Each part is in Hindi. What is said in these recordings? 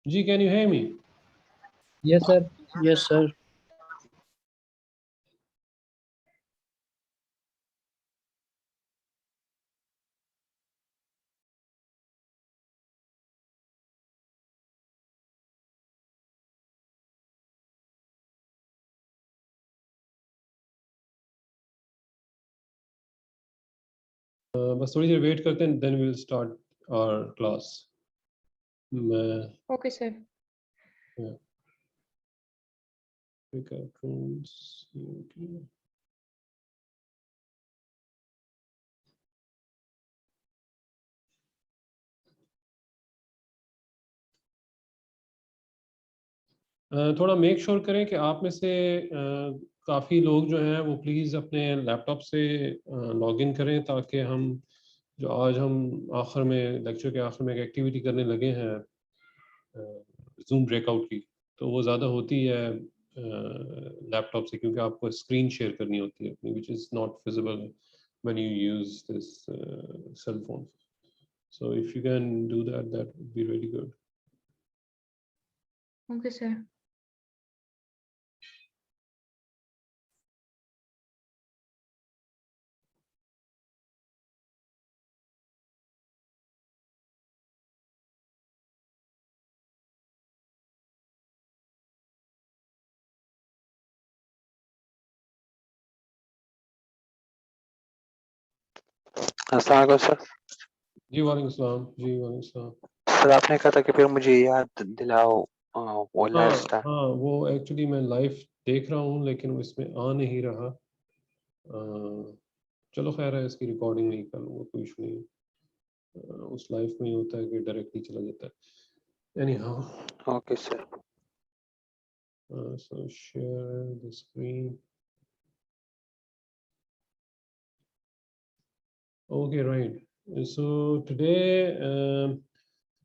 Ji, can you hear me? Yes, sir. Yes, sir. बस थोड़ी देर वेट करते हैं, then we will start our class. Okay, sir. Yeah. Breakout rooms. Okay. थोड़ा मेक श्योर करें कि आप में से काफ़ी लोग जो हैं वो प्लीज़ अपने लैपटॉप से लॉग इन करें, ताकि हम जो आज हम आखिर में लेक्चर के आखिर में एक एक्टिविटी करने लगे हैं जूम ब्रेकआउट की, तो वो ज़्यादा होती है लैपटॉप से, क्योंकि आपको स्क्रीन शेयर करनी होती है अपनी, which is not visible when you use this cell phone. So if you can do that, that would be really good. Okay, sir. अस्सलाम वालेकुम सर। जी वालेकुम सलाम। जी वालेकुम सलाम। सर आपने कहा था कि फिर मुझे याद दिलाओ वो लास्ट था। हाँ, वो एक्चुअली मैं लाइव देख रहा हूँ, लेकिन वो इसमें आ नहीं रहा। चलो खैर है, इसकी रिकॉर्डिंग नहीं कर लूँगा, कोई इशू नहीं है। उस लाइव में ही होता है कि डायरेक्टली चला जाता है। Any how, okay sir. so share the screen. Okay, right. So today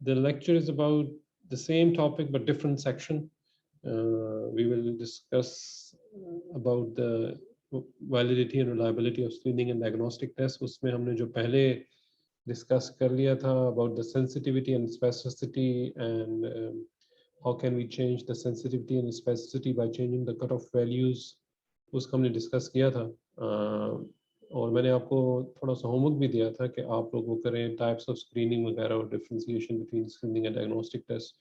the lecture is about the same topic but different section. We will discuss about the validity and reliability of screening and diagnostic tests. उसमें हमने जो पहले discuss कर लिया था about the sensitivity and specificity, and how can we change the sensitivity and specificity by changing the cutoff values, उसका हमने discuss किया था। और मैंने आपको थोड़ा सा होमवर्क भी दिया था कि आप लोग वो करें टाइप्स ऑफ स्क्रीनिंग वगैरह और differentiation between screening and diagnostic test.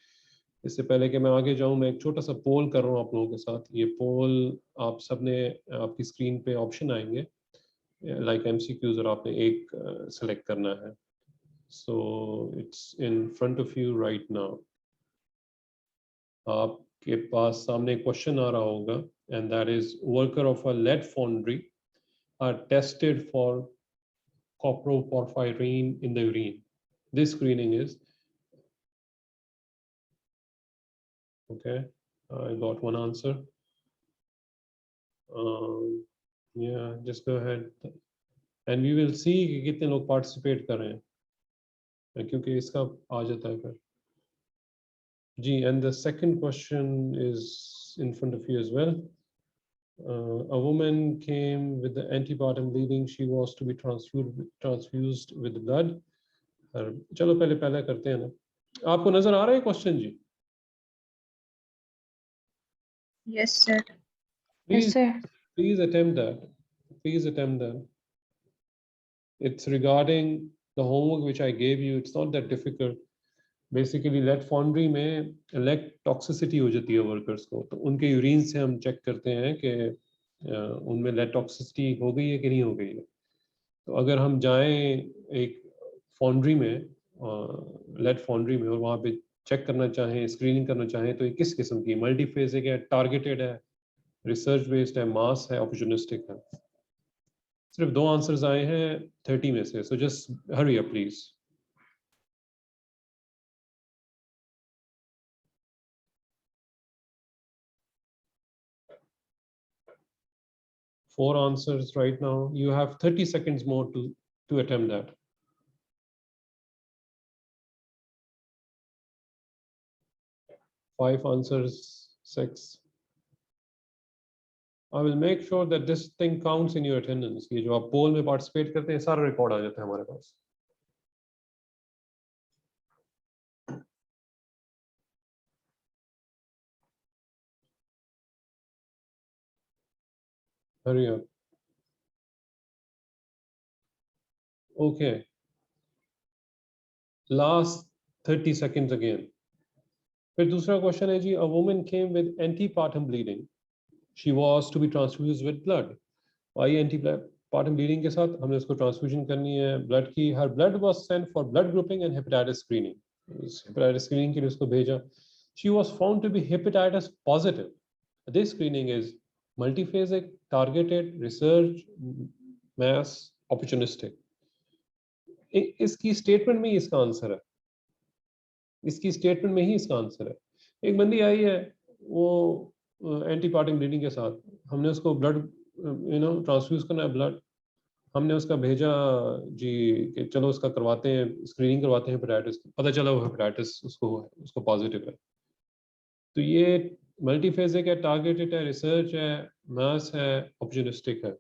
इससे पहले कि मैं आगे जाऊं, मैं एक छोटा सा पोल कर रहा हूं आप लोगों के साथ। ये पोल आप सबने, आपकी स्क्रीन पे ऑप्शन आएंगे लाइक एमसीक्यूज, और आपने एक सेलेक्ट करना है। So it's in front of you right now. आपके पास सामने क्वेश्चन आ रहा होगा, and that is worker of a lead foundry are tested for coproporphyrin in the urine. This screening is okay. I got one answer. Yeah, just go ahead and we will see कि कितने लोग participate कर रहे हैं, क्योंकि इसका आ जाता है फिर जी। And the second question is in front of you as well. A woman came with the antepartum bleeding. She was to be transfused with blood. चलो पहले करते हैं ना। आपको नजर आ रहा है क्वेश्चन जी? Yes, sir. Please, Yes, sir. please attempt that. Please attempt that. It's regarding the homework which I gave you. It's not that difficult. Basically, lead foundry में lead toxicity हो जाती है वर्कर्स को, तो उनके यूरिन से हम चेक करते हैं कि उनमें lead toxicity हो गई है कि नहीं हो गई है। तो अगर हम जाएं एक फाउंड्री में, लेड फाउंड्री में, और वहाँ पे चेक करना चाहें, स्क्रीनिंग करना चाहें, तो ये किस किस्म की मल्टीफेज है, टारगेटेड है, रिसर्च बेस्ड है, मास है, ऑपर्चुनिस्टिक है? सिर्फ 2 आंसर्स आए हैं 30 में से, so just hurry up please. Four answers right now. You have 30 seconds more to attempt that. Five answers, 6. I will make sure that this thing counts in your attendance. ये जो आप पोल में participate करते हैं, सारा रिकॉर्ड आ जाता है हमारे पास। hurry up. Okay. Last 30 seconds again. फिर दूसरा क्वेश्चन है जी, a woman came with antepartum bleeding. She was to be transfused with blood. I antepartum bleeding के साथ हमने उसको ट्रांसफ्यूजन करनी है ब्लड की. Her blood was sent for blood grouping and hepatitis screening. Hepatitis screening के लिए उसको भेजा. She was found to be hepatitis positive. This screening is multiphasic, targeted, research, mass, opportunistic. इसकी स्टेटमेंट में ही इसका आंसर है. इसकी स्टेटमेंट में ही इसका आंसर है. एक बंदी आई है, वो एंटीपार्टम ब्लीडिंग के साथ, हमने उसको ब्लड ट्रांसफ्यूज करना है ब्लड, हमने उसका भेजा जी कि चलो उसका करवाते हैं, स्क्रीनिंग करवाते हैं हेपेटाइटिस. पता चला वो हेपेटाइटिस उसको पॉजिटिव है. तो ये मल्टीफेजिक है, टारगेटेड है, रिसर्च है, मास है, ऑप्शनिस्टिक है.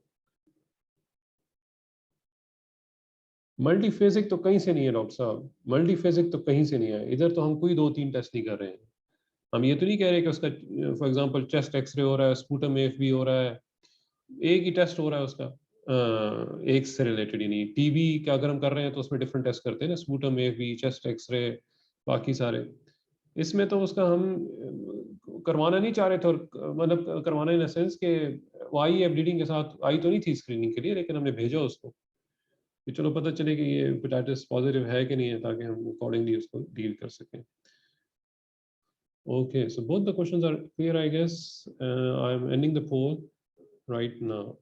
मल्टीफेजिक तो कहीं से नहीं है डॉक्टर साहब, मल्टीफेजिक तो कहीं से नहीं है. इधर तो हम कोई 2-3 टेस्ट नहीं कर रहे हैं. हम ये तो नहीं कह रहे कि उसका फॉर एग्जांपल चेस्ट एक्सरे हो रहा है, स्पूटम एफबी हो रहा है, एक ही टेस्ट हो रहा है उसका, एक से रिलेटेड ही नहीं. टीबी का अगर हम कर रहे हैं तो उसमें डिफरेंट टेस्ट करते हैं ना, स्पूटम एफबी, चेस्ट एक्सरे, बाकी सारे. इसमें तो उसका हम करवाना नहीं चाह रहे थे, और मतलब करवाना इन सेंस कि वो आई है ब्लीडिंग के साथ, आई तो नहीं थी स्क्रीनिंग के लिए, लेकिन हमने भेजा उसको कि चलो पता चले कि ये हेपेटाइटिस पॉजिटिव है कि नहीं है, ताकि हम अकॉर्डिंगली उसको डील कर सकें. Okay, so both the questions are clear, I guess. I am ending the poll right now.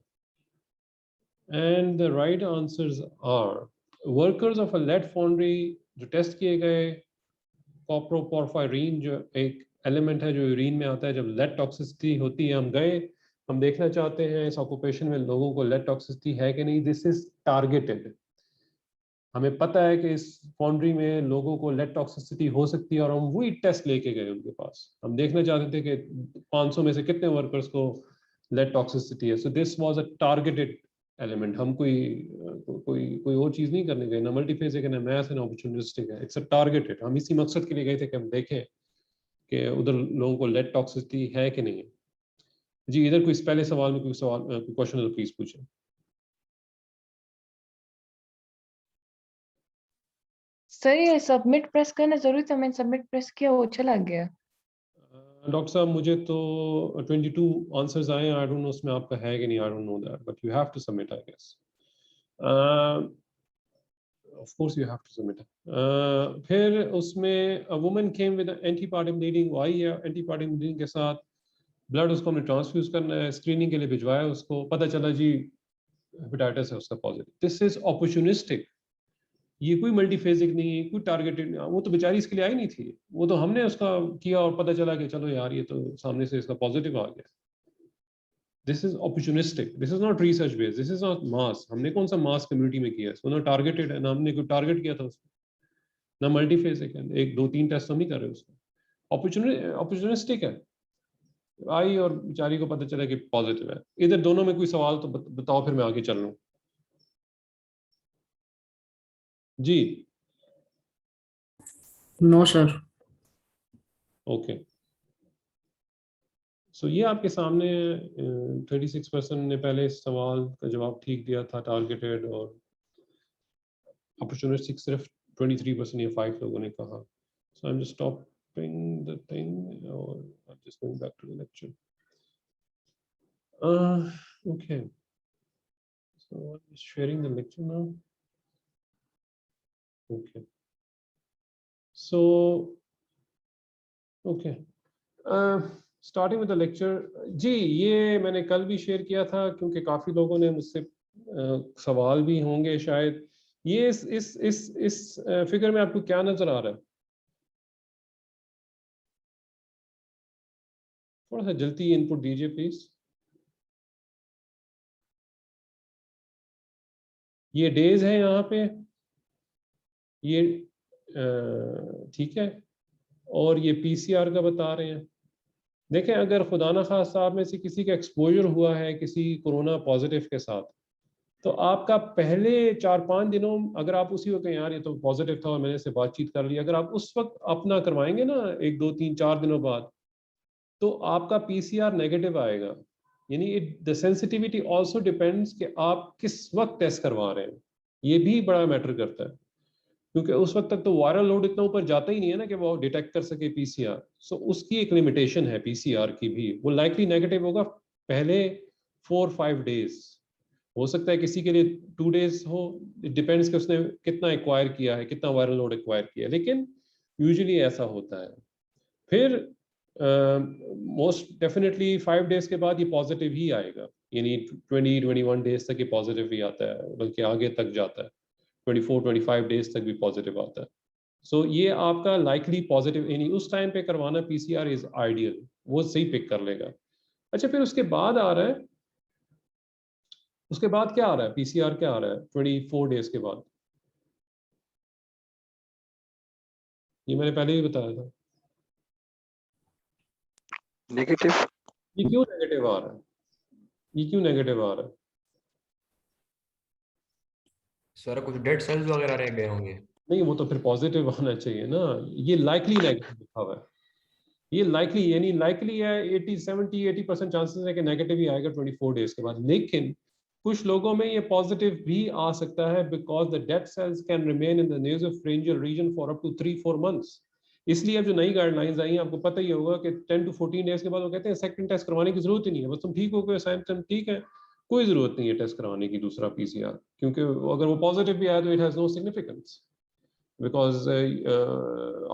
And the right answers are workers of a lead foundry, जो टेस्ट किए गए, कॉप्रोपोरफायरिन जो एक एलिमेंट है जो यूरिन में आता है जब लेड टॉक्सिसिटी होती है, हम गए, हम देखना चाहते हैं इस ऑक्यूपेशन में लोगों को लेड टॉक्सिसिटी है कि नहीं. This is targeted. हमें पता है कि इस फाउंड्री में लोगों को लेड टॉक्सिसिटी हो सकती है, और हम वही टेस्ट लेके गए उनके पास. हम देखना चाहते थे कि 500 में से कितने वर्कर्स को लेड टॉक्सिसिटी है. So this was a targeted element. हम कोई और चीज नहीं करने गए, ना मल्टीफेजिक है, ना मैथ है, ना ऑपर्चुनिस्टिक है. It's a targeted. हम इसी मकसद के लिए गए थे कि हम देखें कि उधर लोगों को लेड टॉक्सिसिटी है कि नहीं है. जी, इधर कोई पहले सवाल में कोई क्वेश्चन है तो प्लीज पूछें. सर ये सबमिट प्रेस करना जरूरी था, मैंने सबमिट प्रेस किया, वो चला गया. डॉक्टर साहब मुझे तो 22 आंसर्स आए. आई डोंट नो उसमें आपका है कि नहीं, I don't know that, but you have to submit I guess. Of course you have to submit. फिर उसमें a woman came with antepartum bleeding. वो आई है एंटीपार्टम ब्लीडिंग के साथ, ब्लड उसको हमने ट्रांसफ्यूज करना है, स्क्रीनिंग के लिए भिजवाया उसको, पता चला जी हेपेटाइटिस है उसका पॉजिटिव. This is ऑपर्चुनिस्टिक. ये कोई मल्टीफेजिक नहीं है, कोई टारगेटेड. वो तो बेचारी इसके लिए आई नहीं थी, वो तो हमने उसका किया और पता चला कि चलो यार ये तो सामने से इसका पॉजिटिव आ गया. This is opportunistic. This is not research based. This is not mass. हमने कौन सा मास कम्युनिटी में किया, इसको ना टारगेटेड है, ना हमने कोई टारगेट किया था उसको, ना मल्टीफेजिक है. 1-2-3 टेस्ट हम नहीं कर रहे उसको. ऑपर्चुनिस्टिक है. आई और बेचारी को पता चला कि पॉजिटिव है. इधर दोनों में कोई सवाल तो बताओ, फिर मैं आगे चल रहा हूँ. जी. No sir. ओके. सो ये आपके सामने 36% ने पहले इस सवाल का जवाब ठीक दिया था, टारगेटेड, और अपॉर्चुनिस्टिक सिर्फ 23% या 5 लोगों ने कहा. So I am just stopping the thing और I am just going back to the lecture. Okay, so I am sharing the lecture now. Okay, so okay, starting with the lecture. जी, ये मैंने कल भी शेयर किया था, क्योंकि काफ़ी लोगों ने मुझसे सवाल भी होंगे शायद. ये इस फिगर में आपको क्या नजर आ रहा है? थोड़ा सा जल्दी इनपुट दीजिए प्लीज. ये डेज है यहाँ पे, ये ठीक है, और ये पीसीआर का बता रहे हैं. देखें, अगर खुदा ना खास्ता आप में से किसी का एक्सपोजर हुआ है किसी कोरोना पॉजिटिव के साथ, तो आपका पहले 4-5 दिनों, अगर आप उसी वक्त यार ये तो पॉजिटिव था और मैंने इससे बातचीत कर ली, अगर आप उस वक्त अपना करवाएंगे ना 1-2-3-4 दिनों बाद, तो आपका पीसीआर नेगेटिव आएगा. यानी द सेंसिटिविटी ऑल्सो डिपेंड्स कि आप किस वक्त टेस्ट करवा रहे हैं, ये भी बड़ा मैटर करता है, क्योंकि उस वक्त तक तो वायरल लोड इतना ऊपर जाता ही नहीं है ना कि वो डिटेक्ट कर सके पीसीआर। सो उसकी एक लिमिटेशन है पीसीआर की भी, वो लाइकली नेगेटिव होगा पहले 4-5 डेज, हो सकता है किसी के लिए 2 डेज हो, इट डिपेंड्स कि उसने कितना एक्वायर किया है, कितना वायरल लोड एक्वायर किया है, लेकिन यूजुअली ऐसा होता है। फिर मोस्ट डेफिनेटली 5 डेज के बाद ये पॉजिटिव ही आएगा, यानी 20-21 डेज तक ये पॉजिटिव ही आता है, बल्कि आगे तक जाता है, 24-25 डेज तक भी पॉजिटिव आता है। सो ये आपका लाइकली पॉजिटिव, यानी उस टाइम पे करवाना पीसीआर इज आइडियल, वो सही पिक कर लेगा। अच्छा, फिर उसके बाद आ रहा है, उसके बाद क्या आ रहा है, पीसीआर क्या आ रहा है 24 डेज के बाद, ये मैंने पहले ही बताया था। नेगेटिव। ये क्यों नेगेटिव आ रहा है, ये क्यों नेगेटिव आ रहा है? सर कुछ डेड सेल्स वगैरह रह गए होंगे। नहीं, वो तो फिर पॉजिटिव आना चाहिए ना, ये लाइकली नेगेटिव लिखा हुआ है, ये लाइकली यानी लाइकली है 80% चांसेस है कि नेगेटिव ही आएगा 24 डेज के बाद। लेकिन कुछ लोगों में ये पॉजिटिव भी आ सकता है, because the dead cells can remain in the nasopharyngeal region for up to 3-4 months. इसलिए अब जो नई गाइडलाइंस आई हैं, आपको पता ही होगा कि 10 to 14 डेज के बाद वो कहते हैं सेकंड टेस्ट करवाने की जरूरत ही नहीं है, बस तुम ठीक हो गए, सिम्टम ठीक है, कोई जरूरत नहीं है टेस्ट करवाने की दूसरा पीसीआर, क्योंकि अगर वो पॉजिटिव भी आया तो it has no significance, because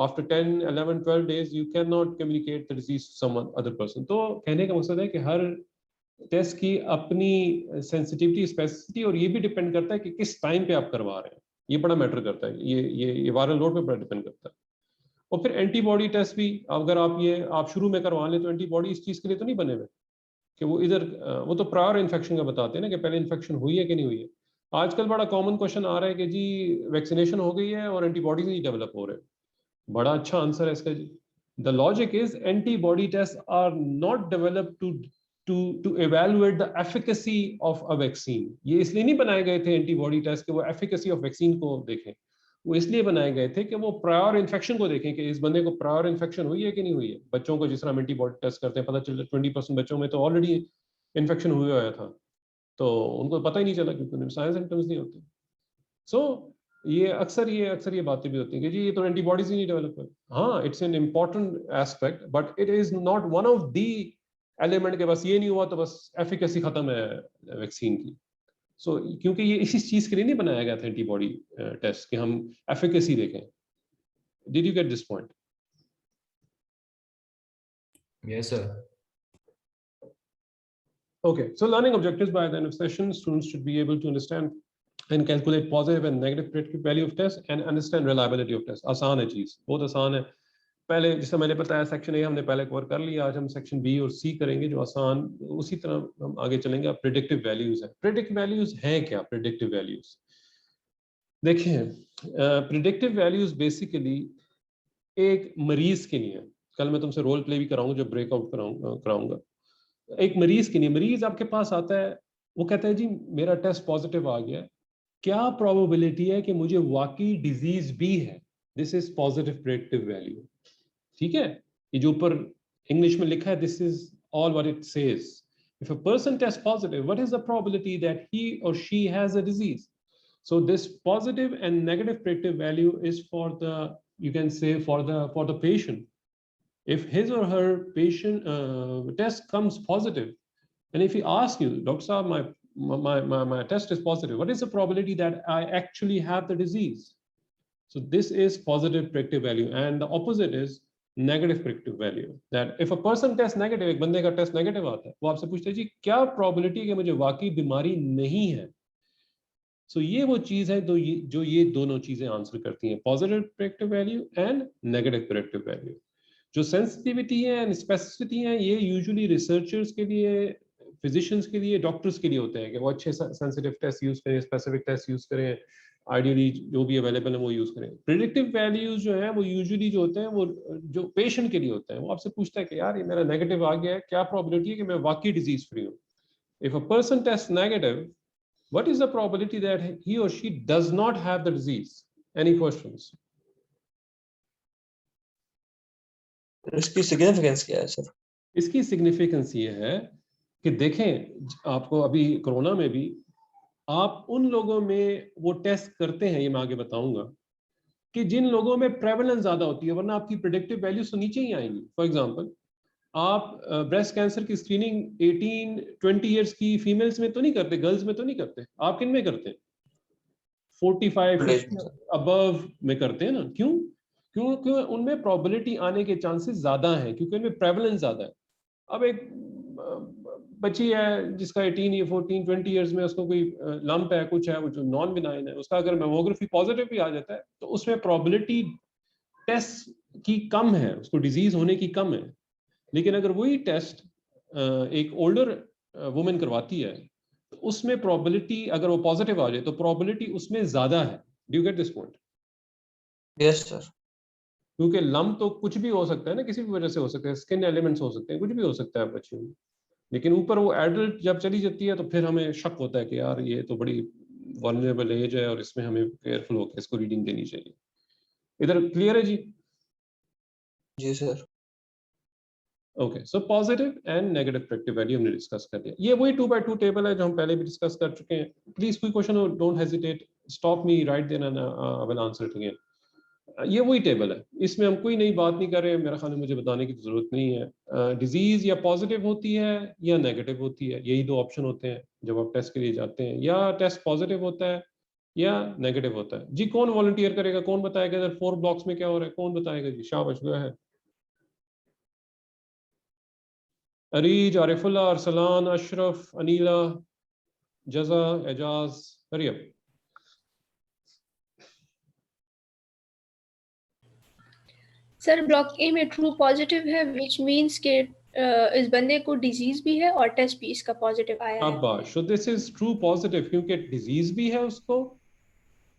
after 10, 11, 12 days you cannot communicate the disease to some other person. तो कहने का मकसद है कि हर टेस्ट की अपनी सेंसिटिविटी, स्पेसिसिटी, और ये भी डिपेंड करता है कि किस टाइम पे आप करवा रहे हैं, ये बड़ा मैटर करता है, ये वायरल लोड पे बड़ा डिपेंड करता है। और फिर एंटीबॉडी टेस्ट भी, अगर आप शुरू में करवा लें तो एंटीबॉडी इस चीज के लिए तो नहीं बने हुए कि वो इधर वो तो प्रायर इन्फेक्शन का बताते हैं ना कि पहले इन्फेक्शन हुई है कि नहीं हुई है। आजकल बड़ा कॉमन क्वेश्चन आ रहा है कि जी वैक्सीनेशन हो गई है और एंटीबॉडीज नहीं डेवलप हो रहे। बड़ा अच्छा आंसर है इसका जी। The logic is antibody test are not developed to evaluate the efficacy of a vaccine. ये इसलिए नहीं बनाए गए थे एंटीबॉडी टेस्ट कि वो एफिकेसी ऑफ वैक्सीन को देखें, वो इसलिए बनाए गए थे कि वो प्रायर इन्फेक्शन को देखें कि इस बंदे को प्रायर इन्फेक्शन हुई है कि नहीं हुई है। बच्चों को जिस तरह हम एंटीबॉडी टेस्ट करते हैं, पता चलता 20% बच्चों में तो ऑलरेडी इन्फेक्शन हुआ था, तो उनको पता ही नहीं चला क्योंकि उन्हें साइन सिम्टम्स नहीं होते। सो ये अक्सर ये बातें भी होती हैं कि जी ये तो एंटीबॉडीज ही नहीं डेवलप हुई। हाँ, it's an important aspect, but it is not one of the element के बस ये नहीं हुआ तो बस एफिकेसी खत्म है वैक्सीन की। सो क्योंकि ये इसी चीज के लिए नहीं बनाया गया था एंटीबॉडी टेस्ट कि हम एफिकेसी देखें। Did you get this point? Yes sir. Okay, so learning objectives by the end of session, students should be able to understand and calculate positive and negative predictive value of test and understand reliability of test. आसान है चीज, बहुत आसान है। पहले जैसे मैंने बताया सेक्शन ए हमने पहले कवर कर लिया, आज हम सेक्शन बी और सी करेंगे जो आसान, उसी तरह हम आगे चलेंगे। अब प्रेडिक्टिव वैल्यूज है। प्रेडिक्टिव वैल्यूज हैं क्या? प्रेडिक्टिव वैल्यूज देखिए, प्रेडिक्टिव वैल्यूज बेसिकली एक मरीज के लिए, कल मैं तुमसे रोल प्ले भी कराऊंगा जब ब्रेकआउट कराऊंगा। एक मरीज के लिए, मरीज आपके पास आता है, वो कहता है जी मेरा टेस्ट पॉजिटिव आ गया, क्या प्रोबेबिलिटी है कि मुझे वाकई डिजीज भी है? This is positive predictive value. ठीक है, ये जो ऊपर इंग्लिश में लिखा है, this is all what it says. If a person test positive, what is the probability that he or she has a disease? So this positive and negative predictive value is for the, you can say, for the patient. If his or her patient test comes positive, and if he asks you, Doctor Saab, my test is positive, what is the probability that I actually have the disease? So this is positive predictive value, and the opposite is negative predictive value. That if a person tests negative, एक बंदे का टेस्ट नेगेटिव आता है, वो आपसे पूछते हैं जी क्या प्रोबेबिलिटी है कि मुझे वाकई बीमारी नहीं है? सो ये वो चीज है जो ये दोनों चीजें आंसर करती हैं, positive predictive value and negative predictive value. जो सेंसिटिविटी है एंड स्पेसिसिटी है, ये यूजुअली रिसर्चर्स के लिए, फिजिशियंस के लिए, डॉक्टर्स के लिए होते हैं कि वो अच्छे सेंसिटिव टेस्ट यूज करें, स्पेसिफिक टेस्ट यूज करें, आइडियली जो भी अवेलेबल है वो यूज करें। प्रेडिक्टिव वैल्यूज जो है वो यूजुअली जो होते हैं वो जो पेशेंट के लिए होते हैं, वो आपसे पूछता है कि यार ये मेरा नेगेटिव आ गया है, क्या प्रोबेबिलिटी है कि मैं वाकई डिजीज फ्री हूँ? If a person test negative, what is the probability that he or she does not have the disease? Any questions? इसकी सिग्निफिकेंस क्या है सर? इसकी सिग्निफिकेंस ये है कि देखें आपको अभी कोरोना में भी आप उन लोगों में वो टेस्ट करते हैं, ये मैं आगे बताऊंगा, कि जिन लोगों में प्रेवलेंस ज्यादा होती है, वरना आपकी प्रेडिक्टिव वैल्यूज तो नीचे ही आएंगी। फॉर एग्जांपल आप ब्रेस्ट कैंसर की स्क्रीनिंग 18-20 इयर्स की फीमेल्स में तो नहीं करते, गर्ल्स में तो नहीं करते, आप किन में करते हैं? 45 अबव में करते हैं ना। क्यों? क्योंकि उनमें प्रोबेबिलिटी आने के चांसेस ज्यादा हैं, क्योंकि उनमें प्रेवलेंस ज्यादा है। अब एक बच्ची है जिसका 14-20 इयर्स में उसको कोई लंप है, कुछ है, वो जो नॉन बिनाइन है, उसका अगर मेमोग्राफी पॉजिटिव भी आ जाता है तो उसमें प्रोबेबिलिटी टेस्ट की कम है, उसको डिजीज होने की कम है। लेकिन अगर वही टेस्ट एक ओल्डर वुमेन करवाती है तो उसमें प्रोबेबिलिटी, अगर वो पॉजिटिव आ जाए तो प्रोबेबिलिटी उसमें ज्यादा है। Do you get this point? Yes sir. क्योंकि लंप तो कुछ भी हो सकता है ना, किसी भी वजह से हो सकता है, स्किन एलिमेंट्स हो सकते हैं, कुछ भी हो सकता है बच्चियों में। लेकिन ऊपर वो एडल्ट जब चली जाती है तो फिर हमें शक होता है कि यार ये तो बड़ी वल्नरेबल एज है और इसमें हमें केयरफुल होकर इसको रीडिंग देनी चाहिए। इधर क्लियर है जी? जी sir. Okay, so positive and negative predictive value हमने डिस्कस कर दिया। ये वही 2x2 टेबल है जो हम पहले भी डिस्कस कर चुके हैं। प्लीज कोई क्वेश्चन हो, don't hesitate, stop me, right then and I will answer it again. ये वही टेबल है, इसमें हम कोई नई बात नहीं कर रहे, मेरा ख्याल है मुझे बताने की जरूरत नहीं है। डिजीज या पॉजिटिव होती है या नेगेटिव होती है, यही दो ऑप्शन होते हैं जब आप टेस्ट के लिए जाते हैं, या टेस्ट पॉजिटिव होता है या नेगेटिव होता है। जी कौन वॉलंटियर करेगा, कौन बताएगा इधर 4 ब्लॉक्स में क्या हो रहा है, कौन बताएगा जी? शाबाश, go ahead. Areej, Arifullah, Arsalan, Ashraf, Aneela, Jaja, Ejaz, hurry up. Sir block A में ट्रू पॉजिटिव है, विच मींस के इस बंदे को डिजीज भी है और टेस्ट भी इसका पॉजिटिव आया है। अब सो दिस इज ट्रू पॉजिटिव क्योंकि डिजीज भी है उसको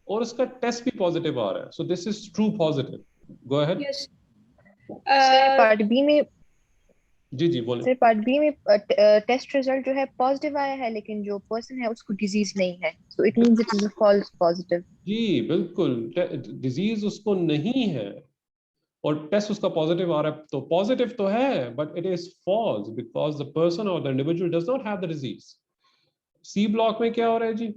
और उसका टेस्ट भी पॉजिटिव आ रहा है, so this is true positive. Go ahead. Yes. Part B में, जी जी बोले। सर पार्ट बी में टेस्ट रिजल्ट जो है पॉजिटिव आया है, लेकिन जो पर्सन है उसको डिजीज नहीं है, so it means it is a false positive. जी बिल्कुल, डिजीज उसको नहीं है और टेस्ट उसका पॉजिटिव आ रहा है, तो पॉजिटिव तो है but it is false because the person or the individual does not have the disease. C block में क्या हो रहा है जी?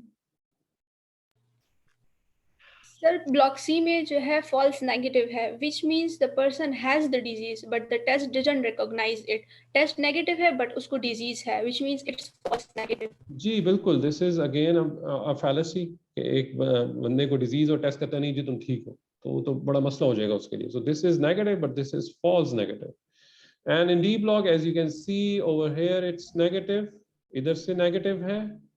सर ब्लॉक सी में जो है फॉल्स नेगेटिव है, which means the person has the disease but the test doesn't recognise it. Test negative है बट उसको डिजीज है, which means it's false negative. जी बिल्कुल, this is again a fallacy कि एक बंदे को डिजीज और टेस्ट करता नहीं जी तुम ठीक हो, तो बड़ा मसला हो जाएगा उसके लिए। So this is negative but this is false negative. And in D block as you can see over here it's negative, इधर से नेगेटिव है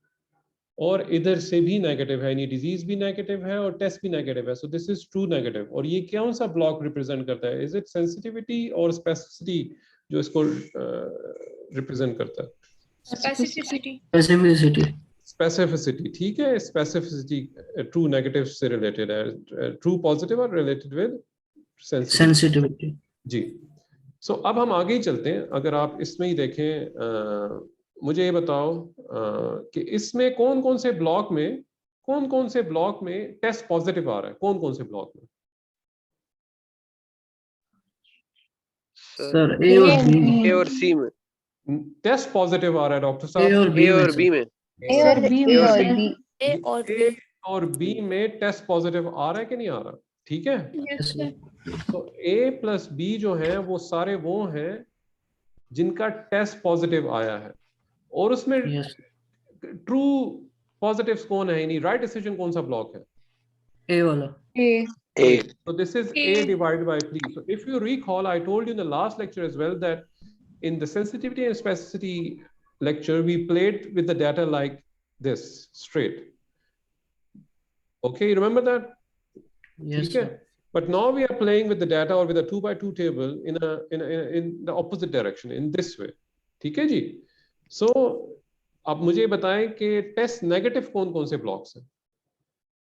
और इधर से भी नेगेटिव है, यानी डिजीज भी नेगेटिव है और टेस्ट भी नेगेटिव है। So this is true negative. और ये कौन सा ब्लॉक रिप्रेजेंट करता है? इज इट सेंसिटिविटी और स्पेसिफिसिटी जो इसको रिप्रेजेंट करता है? स्पेसिफिसिटी। स्पेसिफिसिटी, ठीक है, स्पेसिफिसिटी ट्रू नेगेटिव से रिलेटेड है, ट्रू पॉजिटिव और रिलेटेड विद सेंसिटिविटी। जी सो अब हम आगे ही चलते हैं। अगर आप इसमें ही देखें, मुझे ये बताओ कि इसमें कौन कौन से ब्लॉक में टेस्ट पॉजिटिव आ रहा है, कौन कौन से ब्लॉक में? सर ए और बी। ए और सी में टेस्ट पॉजिटिव आ रहा है डॉक्टर साहब। ए और बी में ए और बी ए और और बी। बी। ए और ए और बी में टेस्ट पॉजिटिव आ रहा है कि नहीं आ रहा? ठीक है, यस सर। तो ए प्लस बी जो है वो सारे वो हैं जिनका टेस्ट पॉजिटिव आया है और उसमें ट्रू पॉजिटिव्स कौन है, यानी राइट डिसीजन कौन सा ब्लॉक है? ए वाला। ए। ए। So this is A divided by 3. So if you recall, I told you in the last lecture as well that in the sensitivity and specificity lecture, we played with the data like this, straight. Okay, you remember that? Yes, Okay. But now we are playing with the data or with a 2x2 table in the opposite direction, in this way. ठीक है जी? So अब मुझे बताएं कि टेस्ट नेगेटिव कौन कौन से ब्लॉक्स हैं?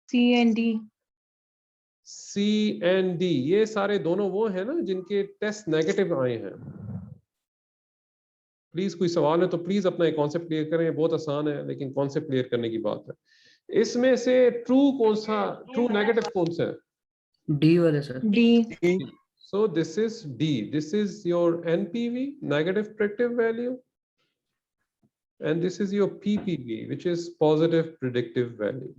C and D. C and D, ये सारे दोनों वो हैं ना जिनके टेस्ट नेगेटिव आए हैं। प्लीज कोई सवाल है तो प्लीज अपना एक कॉन्सेप्ट क्लियर करें, बहुत आसान है लेकिन कॉन्सेप्ट क्लियर करने की बात है। इसमें से ट्रू कौन सा, ट्रू नेगेटिव कौन सा है? डी वाले sir. D. So this is D, this is your NPV, negative predictive value. and this is your PPV, which is positive predictive value.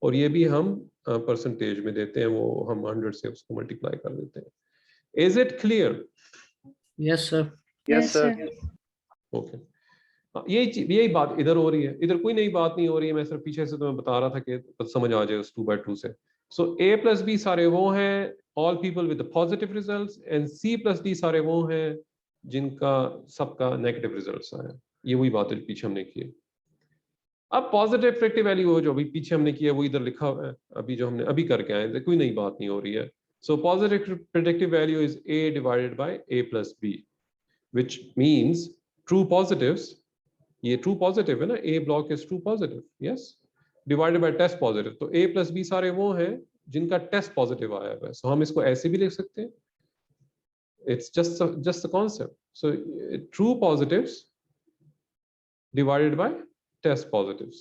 और ये भी हम परसेंटेज में देते हैं, वो हम 100 से उसको मल्टीप्लाई कर देते हैं. Is it clear? Yes, sir. Yes, sir. Okay. यही बात इधर हो रही है, इधर कोई नई बात नहीं हो रही है, मैं सिर्फ पीछे से तुम्हें बता रहा था कि समझ आ जाए उस 2/2 से. So A plus B सारे वो हैं all people with the positive results, and C plus D सारे वो हैं जिनका सबका नेगेटिव रिजल्ट्स आए. ये वही बात है जो पीछे हमने की है. अब पॉजिटिव प्रेडिक्टिव वैल्यू जो अभी पीछे हमने किया वो इधर लिखा हुआ है, अभी जो हमने अभी करके आए, कोई नई बात नहीं हो रही है. So positive predictive value is A divided by A plus B, which means true positives, ये true positive है ना, A block is true positive, yes, divided by test positive. तो A plus B सारे वो हैं जिनका टेस्ट पॉजिटिव आया है. So हम इसको ऐसे भी लिख सकते हैं, it's just a concept. So true positives divided by test positives,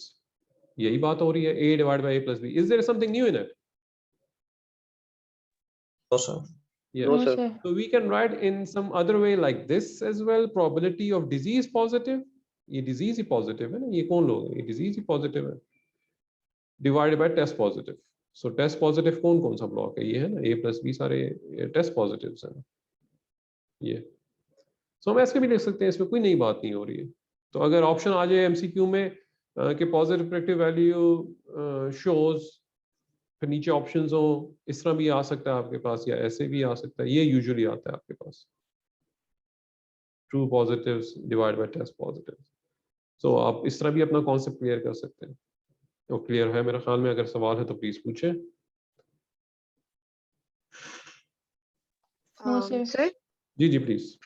यही बात हो रही है. A divided by A plus B. Is there something new in it? No, sir. Yeah. No, sir. So we can write in some other way like this as well. Probability of disease positive, ये disease ही positive है ना, ये कौन लोग हैं, ये disease ही positive है, divided by test positive. So test positive कौन सा block है, ये है ना, A plus B सारे test positives हैं ये. So हम ऐसे भी लिख सकते हैं, इसमें कोई नई बात नहीं हो रही है. तो अगर ऑप्शन आ जाए MCQ में कि पॉजिटिव प्रेडिक्टिव वैल्यू शोज, फिर नीचे ऑप्शंस हो, इस तरह भी आ सकता है आपके पास, या ऐसे भी आ सकता है, ये यूजुअली आता है आपके पास, true positives divide by test positives. So आप इस तरह भी अपना कॉन्सेप्ट क्लियर कर सकते हैं. तो क्लियर है मेरे ख्याल में, अगर सवाल है तो प्लीज पूछें. Sir ji please.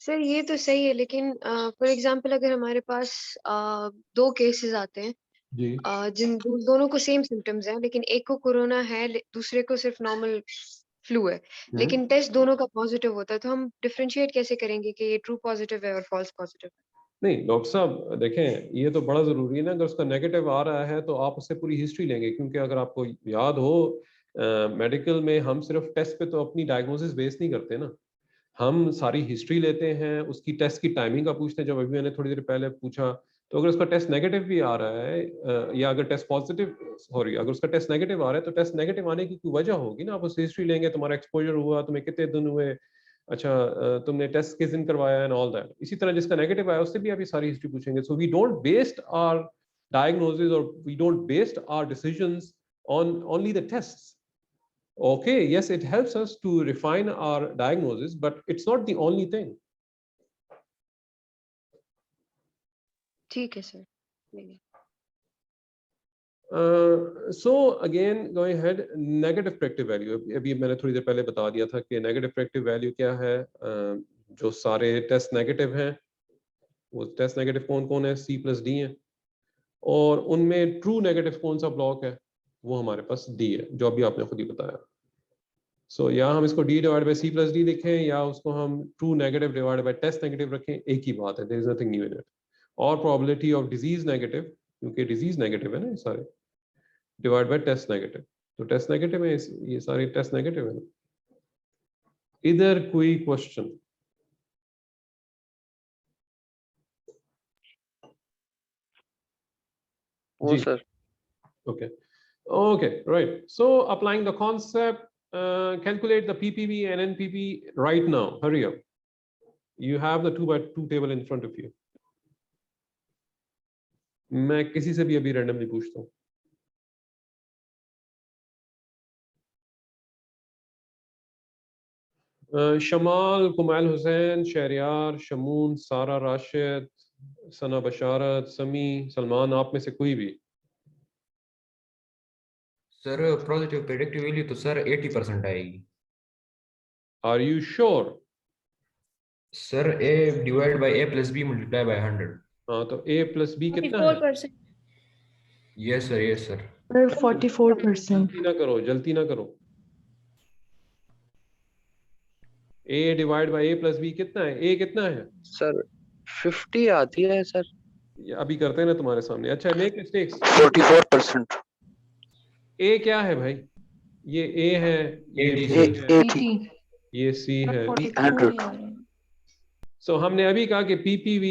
सर ये तो सही है, लेकिन फॉर एग्जांपल अगर हमारे पास दो केसेस आते हैं जी जिन दोनों को सेम सिम्टम्स हैं, लेकिन एक को कोरोना है, दूसरे को सिर्फ नॉर्मल फ्लू है, लेकिन टेस्ट दोनों का पॉजिटिव होता है, तो हम डिफरेंशिएट कैसे करेंगे कि ये ट्रू पॉजिटिव है और फॉल्स पॉजिटिव है? नहीं डॉक्टर साहब देखें, ये तो बड़ा जरूरी है ना, अगर उसका नेगेटिव आ रहा है तो आप उससे पूरी हिस्ट्री लेंगे, क्योंकि अगर आपको याद हो मेडिकल में हम सिर्फ टेस्ट पे तो अपनी डायग्नोसिस बेस नहीं करते ना, हम सारी हिस्ट्री लेते हैं, उसकी टेस्ट की टाइमिंग का पूछते हैं. जब अभी मैंने थोड़ी देर पहले पूछा, तो अगर उसका टेस्ट नेगेटिव भी आ रहा है या अगर टेस्ट पॉजिटिव सॉरी अगर उसका टेस्ट नेगेटिव आ रहा है, तो टेस्ट नेगेटिव आने की कोई वजह होगी ना, आप उसकी हिस्ट्री लेंगे, तुम्हारा एक्सपोजर हुआ, तुम्हें कितने दिन हुए, अच्छा तुमने टेस्ट किस दिन करवाया एंड ऑल दैट. इसी तरह जिसका नेगेटिव आया उससे भी आप ये सारी हिस्ट्री पूछेंगे. So we don't based our diagnosis or we don't based our decisions on only the tests. Okay, yes, it helps us to refine our diagnosis, but it's not the only thing. ठीक है sir. So again, going ahead, negative predictive value. अभी मैंने थोड़ी देर पहले बता दिया था कि negative predictive value क्या है. जो सारे टेस्ट नेगेटिव हैं, वो टेस्ट नेगेटिव कौन है, C plus D है, और उनमें ट्रू नेगेटिव कौन सा ब्लॉक है, वो हमारे पास D है, जो अभी आपने खुद ही बताया. सो या हम इसको D divide by C plus D लिखें, या उसको हम true negative divide by test negative रखें, एक ही बात है, there is nothing new in it. और प्रोबेबिलिटी ऑफ डिजीज नेगेटिव, क्योंकि डिजीज नेगेटिव है ना ये सारे, डिवाइड बाय टेस्ट नेगेटिव. तो टेस्ट नेगेटिव है, ये सारे टेस्ट नेगेटिव है ना. इधर कोई क्वेश्चन? वो sir. Okay, right. So applying the concept, calculate the PPV and NPV right now. Hurry up. You have the 2/2 table in front of you. मैं किसी से भी अभी randomly पूछता हूँ. शमाल, कुमाल हुसैन, शहरियार, शमून, सारा राशिद, सना बशारत, समी, सलमान, आप में से कोई भी? सर पॉजिटिव प्रेडिक्टिव वैल्यू तो सर 80% आएगी. Are you sure? Sir A divide by A plus B multiply by 100. हाँ, तो A plus B कितना है? 44%. Yes sir, yes sir. 44%. जल्दी ना करो. A divide by A plus B कितना है? A कितना है? सर 50 आती है सर. ये अभी करते हैं ना तुम्हारे सामने. अच्छा, make mistakes. 44%. A क्या है भाई? ये A है, ये B A है, 80. ये C है. 100. So हमने अभी कहा कि PPV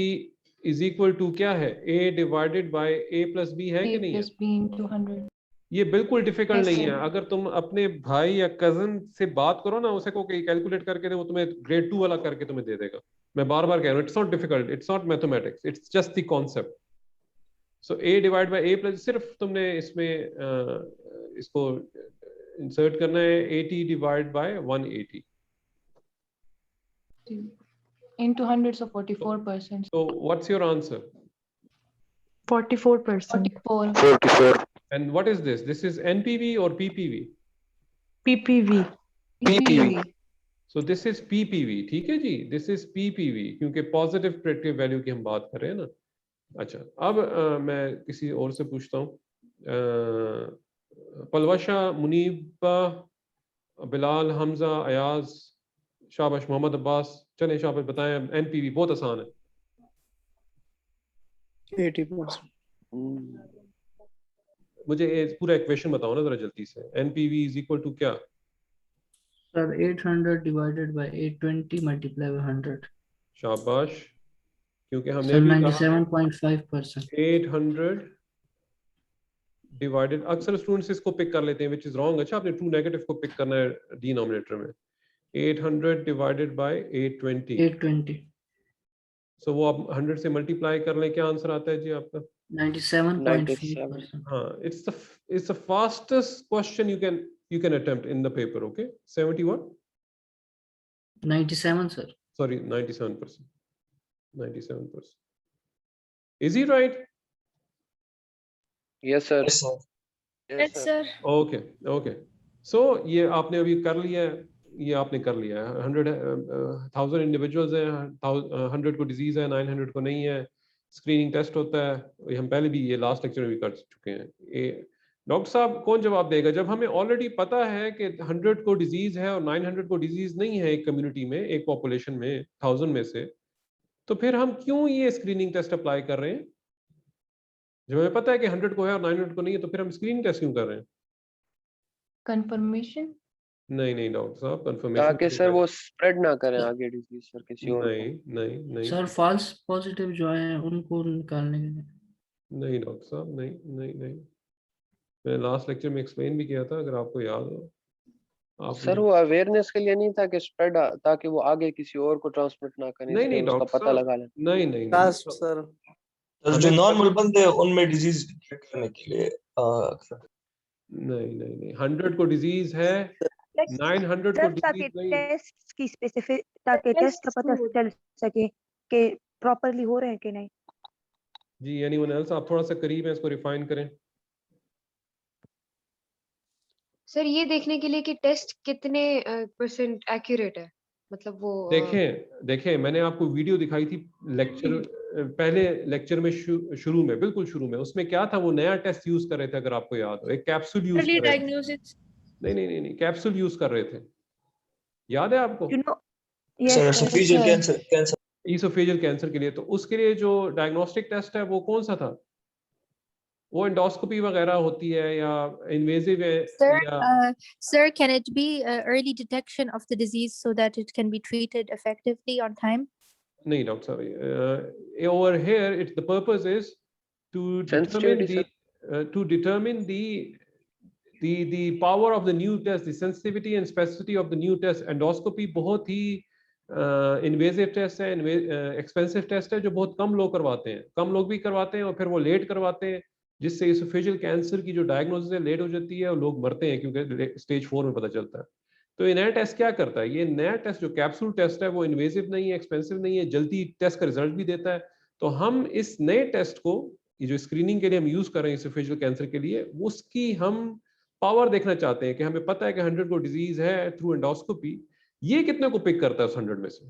इज इक्वल टू क्या है, a divided by a plus b है कि A नहीं है? plus B into 100. ये बिल्कुल डिफिकल्ट Yes, नहीं है। sir. अगर तुम अपने भाई या कजन से बात करो ना, उसे को कैलकुलेट करके दे, वो तुम्हें ग्रेड 2 वाला करके तुम्हें दे देगा। मैं बार बार कह रहा हूँ, it's not difficult, it's not mathematics, it's just the concept. So a divide by a plus, सिर्फ तुमने इसमें इसको इंसर्ट करना है, 80 divide by 180। Into 100, so 44%. So what's your answer? 44%. 44. 44 And what is this? This is NPV or PPV? PPV. PPV So this is PPV, ठीक है जी, this is PPV, क्योंकि पॉजिटिव प्रेडिक्टिव वैल्यू की हम बात कर रहे हैं ना। अच्छा, अब मैं किसी और से पूछता हूँ, पलवशा, मुनीबा, बिलाल, हमजा, अयाज, शाबाश, मोहम्मद अब्बास, चलें शाबाश, बताएं। एनपीवी बहुत आसान है। 80%। मुझे ये पूरा इक्वेशन बताओ ना जरा जल्दी से। एनपीवी इज इक्वल टू क्या? Sir, 800 divided by 820 multiplied by 100. शाबाश, क्योंकि हमने Sir, अभी कहा 97.5%. 800 डिवाइडेड, अक्सर स्टूडेंट्स इसको पिक कर लेते हैं, विच इज रॉन्ग। अच्छा, आपने ट्रू नेगेटिव को पिक करना है डिनोमिनेटर में। 800 डिवाइडेड बाय 820, 820. सो वो आप 100 से मल्टीप्लाई कर लें, क्या आंसर आता है जी आपका? 97.4%. हाँ, it's the fastest question you can attempt in the paper. Okay, 71, 97, sir. sorry, 97%, 97%. Is he right? Yes sir। Yes, sir. Okay, so ये आपने अभी कर लिया है, ये आपने कर लिया है। 100,000 इंडिविजुअल्स हैं, 100 को डिजीज है, 900 को नहीं है। स्क्रीनिंग टेस्ट होता है, ये हम पहले भी ये लास्ट लेक्चर में भी कर चुके हैं। ये डॉक्टर साहब कौन जवाब देगा जब हमें ऑलरेडी पता है कि 100 को डिजीज है और 900 को डिजीज नहीं है एक कम्युनिटी में, एक पॉपुलेशन में 1000 में से, तो फिर हम क्यों ये स्क्रीनिंग टेस्ट अप्लाई कर रहे हैं? जब हमें पता है कि 100 को है और 900 को नहीं है, तो फिर हम स्क्रीनिंग टेस्ट क्यों कर रहे हैं? Confirmation. नहीं डॉक्टर साहब, कंफर्मेशन ताकि सर वो स्प्रेड ना करें आगे डिजीज सर किसी और को। नहीं Sir, false positive जो है उनको निकालने के लिए. नहीं डॉक्टर साहब, नहीं। मैंने लास्ट लेक्चर में एक्सप्लेन भी किया था, अगर आपको याद हो। सर वो अवेयरनेस के लिए नहीं था कि स्प्रेड, ताकि वो आगे किसी और को ट्रांसमिट ना करें, नहीं उसका डॉक्टर पता साहब, लगा लें। नहीं सर हमें जो नॉर्मल बंदे हैं उनमें डिजीज डिटेक्ट करने के लिए नहीं 100 को डिजीज है, 900 को डिजीज नहीं है। टेस्ट की स्पेसिफिक, ताकि टेस्ट का पता चल सके कि प्रॉपर्ली हो रहे हैं कि नहीं। जी, एनीवन एल्स? आप थोड़ा सा करीब है, इसको रिफाइन करें। सर ये देखने के लिए कि टेस्ट कितने परसेंट एक्यूरेट है, मतलब वो देखें मैंने आपको वीडियो दिखाई थी लेक्चर, पहले लेक्चर में शुरू में, बिल्कुल शुरू में, उसमें क्या था, वो नया टेस्ट यूज कर रहे थे, अगर आपको याद हो, एक कैप्सूल यूज Early कर रहे थे। diagnosis. नहीं, कैप्सूल यूज कर रहे थे, याद है आपको? ईसोफेजियल कैंसर के लिए। तो उसके लिए जो डायग्नोस्टिक टेस्ट है वो कौन सा था? वो एंडोस्कोपी वगैरह होती है या इन्वेजिव है? Sir, can it be early detection of the disease so that it can be treated effectively on time? नहीं डॉक्टर साहब, over here it's the purpose is to determine the power of the new test, the sensitivity and specificity of the new test. Endoscopy बहुत ही इन्वेजिव टेस्ट है, एक्सपेंसिव टेस्ट है, जो बहुत कम लोग करवाते हैं, कम लोग भी करवाते हैं और फिर वो लेट करवाते हैं, जिससे इसोफेजियल कैंसर की जो डायग्नोसिस है लेट हो जाती है और लोग मरते हैं, क्योंकि स्टेज 4 में पता चलता है। तो ये नया टेस्ट क्या करता है? ये नया टेस्ट जो कैप्सूल टेस्ट है वो इन्वेजिव नहीं है, एक्सपेंसिव नहीं है, जल्दी टेस्ट का रिजल्ट भी देता है। तो हम इस नए टेस्ट को, ये जो स्क्रीनिंग के लिए हम यूज कर रहे हैं इसोफेजियल कैंसर के लिए, उसकी हम पावर देखना चाहते हैं कि हमें पता है कि 100 को डिजीज है थ्रू एंडोस्कोपी, ये कितने को पिक करता है उस 100 में से,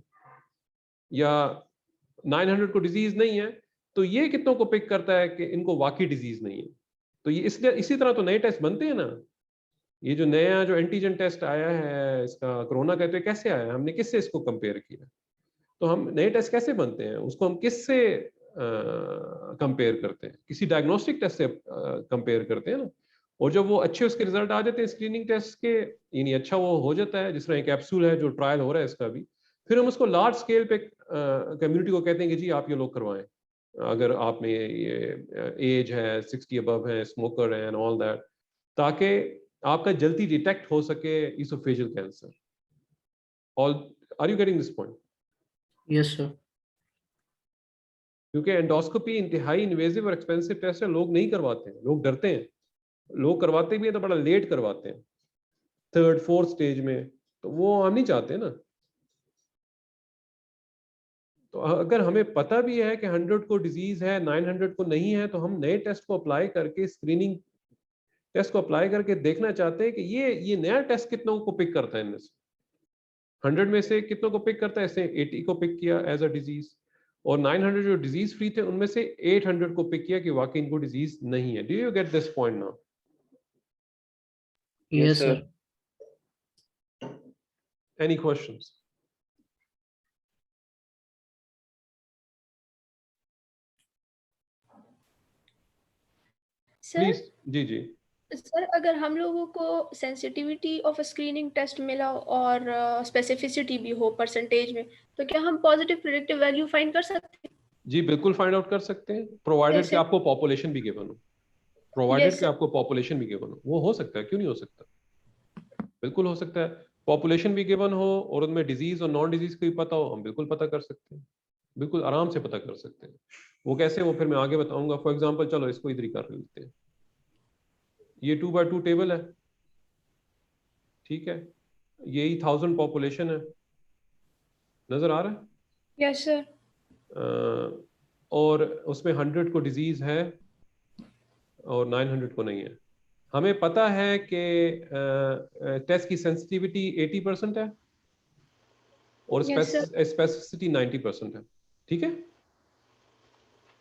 या 900 को डिजीज नहीं है तो ये कितनों को पिक करता है कि इनको वाकई डिजीज नहीं है। तो ये इसलिए इसी तरह तो नए टेस्ट बनते हैं ना। ये जो नया जो एंटीजन टेस्ट आया है इसका कोरोना का, तो कैसे आया, हमने किससे इसको कंपेयर किया? तो हम नए टेस्ट कैसे बनते हैं, उसको हम किससे कंपेयर करते हैं? किसी डायग्नोस्टिक टेस्ट से कंपेयर करते हैं ना। और जब वो अच्छे उसके रिजल्ट आ जाते हैं स्क्रीनिंग टेस्ट के, यानी अच्छा वो हो जाता है, जिस तरह कैप्सूल है जो ट्रायल हो रहा है इसका भी, फिर हम उसको लार्ज स्केल पे कम्युनिटी को कहते हैं कि जी आप ये लोग करवाएं। अगर आप में ये एज है, 60 अबव है, स्मोकर है एंड ऑल दैट, ताकि आपका जल्दी डिटेक्ट हो सके oesophageal cancer. All are you getting this point? Yes sir. क्योंकि एंडोस्कोपी इंतहाई इन्वेजिव और एक्सपेंसिव टेस्ट है, लोग नहीं करवाते हैं, लोग डरते हैं। लोग करवाते भी हैं तो बड़ा लेट करवाते हैं, 3rd 4th स्टेज में, तो वो हम नहीं चाहते ना। तो अगर हमें पता भी है कि 100 को डिजीज है, 900 को नहीं है, तो हम नए टेस्ट को अप्लाई करके, स्क्रीनिंग टेस्ट को अप्लाई करके देखना चाहते हैं कि ये नया टेस्ट कितनों को पिक करता है, इनमें से 100 में से कितनों को पिक करता है। ऐसे 80 को पिक किया एज अ डिजीज, और 900 जो डिजीज फ्री थे उनमें से 800 को पिक किया कि वाकई इनको डिजीज नहीं है। Do you get this point now? Yes sir. Any questions? Sir please. जी जी। सर, अगर हम लोगों को सेंसिटिविटी ऑफ स्क्रीनिंग टेस्ट मिला और स्पेसिफिसिटी भी हो परसेंटेज में, तो क्या हम पॉजिटिव प्रेडिक्टिव वैल्यू फाइंड कर सकते हैं? जी बिल्कुल फाइंड आउट कर सकते हैं, प्रोवाइडेड कि कैसे? आपको पॉपुलेशन भी गिवन हो। प्रोवाइडेड Yes, कि sir. आपको पॉपुलेशन भी गिवन हो, वो हो सकता है, क्यों नहीं हो सकता? बिल्कुल हो सकता है। पॉपुलेशन भी गिवन हो और उनमें डिजीज और नॉन डिजीज को भी पता हो, हम बिल्कुल पता कर सकते हैं, बिल्कुल आराम से पता कर सकते हैं। वो कैसे, वो फिर मैं आगे बताऊंगा। फॉर एग्जांपल चलो इसको इधर ही कर लेते हैं। ये 2x2 टेबल है, ठीक है, यही 1000 पॉपुलेशन है, नजर आ रहा है? Yes, sir. और उसमें 100 को डिजीज है और 900 को नहीं है। हमें पता है कि टेस्ट की सेंसिटिविटी 80% है और Yes, sir. स्पेसिफिसिटी 90% है, ठीक है?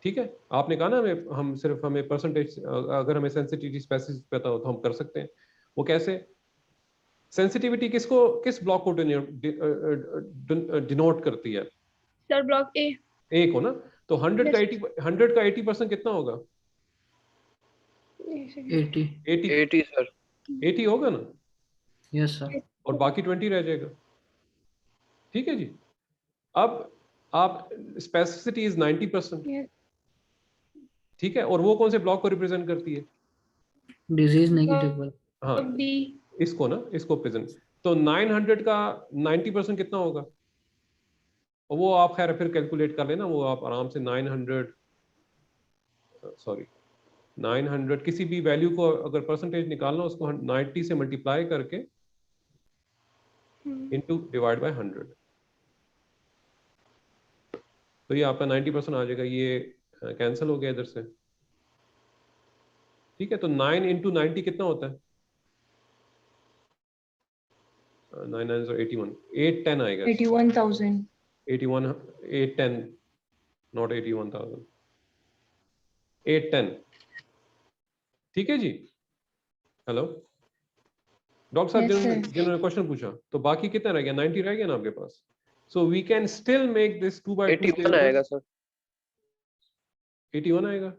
ठीक है, आपने कहा ना हमें परसेंटेज, अगर हमें सेंसिटिविटी स्पेसिफिक पता हो तो हम कर सकते हैं। वो कैसे? सेंसिटिविटी किस ब्लॉक को डिनोट करती है? Sir, block A. ए को ना। तो 100 का Yes. 80% कितना होगा? 80। 80 सर। 80 होगा ना, यस सर। और बाकी 20 रह जाएगा। ठीक है जी। अब आप स्पेसिफिसिटी इज 90%, Yes. ठीक है, और वो कौन से ब्लॉक को रिप्रेजेंट करती है? Disease negative. हाँ, Block B. इसको ना, इसको प्रेजेंट। तो 900 का 90% कितना होगा? और वो आप खैर फिर कैलकुलेट कर लेना, वो आप आराम से 900 किसी भी वैल्यू को अगर परसेंटेज निकालना, उसको 90 से मल्टीप्लाई करके इनटू डिवाइड बाय 100, तो ये आपका 90% आ जाएगा। ये कैंसिल हो गया इधर से, ठीक है। तो 9 इंटू 90 कितना होता है? 9 9 81, 810 आएगा। 81,000. 81, 810, नॉट 81,000, 810, ठीक है जी। हेलो डॉक्टर साहब, Yes, sir. जिन्होंने क्वेश्चन पूछा, तो बाकी कितना रह गया? 90 रह गया ना आपके पास। So we can still make this 2x2 81 आएगा सर। 81 आएगा।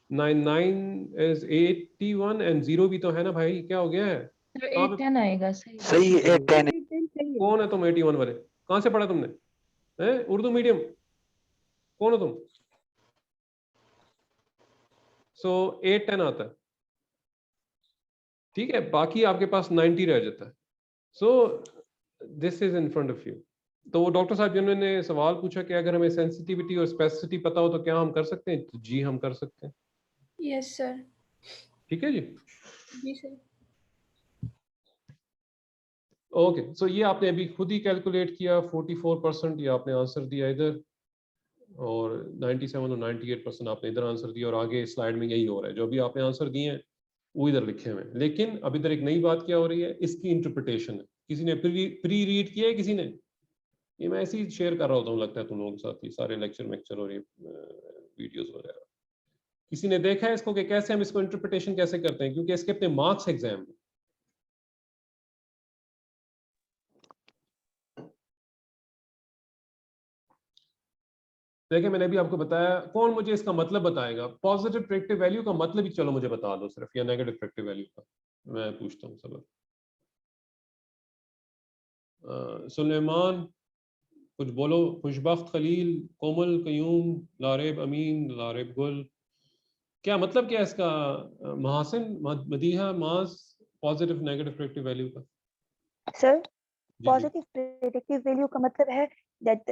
99 is 81 एंड 0 भी तो है ना भाई, क्या हो गया है? Sir, 810 आएगा, सही. सही है 810। कौन है तुम 81 वाले? कहाँ से पढ़ा तुमने? हैं, उर्दू मीडियम? कौन हो तुम? सो 810 आता है, ठीक है। बाकी आपके पास 90 रह जाता है। So this is in front of you. तो वो डॉक्टर साहब जिन्होंने सवाल पूछा कि अगर हमें सेंसिटिविटी और स्पेसिसिटी पता हो तो क्या हम कर सकते हैं, तो जी हम कर सकते हैं। Yes, sir. ठीक है जी। जी sir. ओके, सो ये आपने अभी खुद ही कैलकुलेट किया, 44% ये आपने आंसर दिया इधर, और 97 और 98% आपने इधर आंसर दिया, और आगे स्लाइड में यही हो रहा है, जो भी आपने आंसर दिए हैं वो इधर लिखे हुए हैं। लेकिन अब इधर एक नई बात क्या हो रही है, इसकी इंटरप्रिटेशन है। किसी ने प्री रीड किया है? किसी ने? ये मैं ऐसे ही शेयर कर रहा होता हूँ, लगता है तुम लोगों के साथ ये सारे लेक्चर और ये वीडियोस वगैरह। किसी ने देखा है इसको कि कैसे हम इसको इंटरप्रिटेशन कैसे करते हैं? क्योंकि इसके अपने मार्क्स एग्जाम में। देखिए मैंने अभी आपको बताया, कौन मुझे इसका मतलब बताएगा? पॉजिटिव प्रेडिक्टिव वैल्यू का मतलब ही चलो मुझे बता दो सिर्फ, या नेगेटिव प्रेडिक्टिव वैल्यू का मैं पूछता हूँ सब। सुलेमान, कुछ बोलो। खुशबख्त, खलील, कोमल, कयूम, लारेब, अमीन, लारेब गुल, क्या मतलब क्या है इसका? महासिन, मदीहा, मास, पॉजिटिव नेगेटिव प्रेडिक्टिव वैल्यू का? सर जी जी पॉजिटिव प्रेडिक्टिव वैल्यू का मतलब है that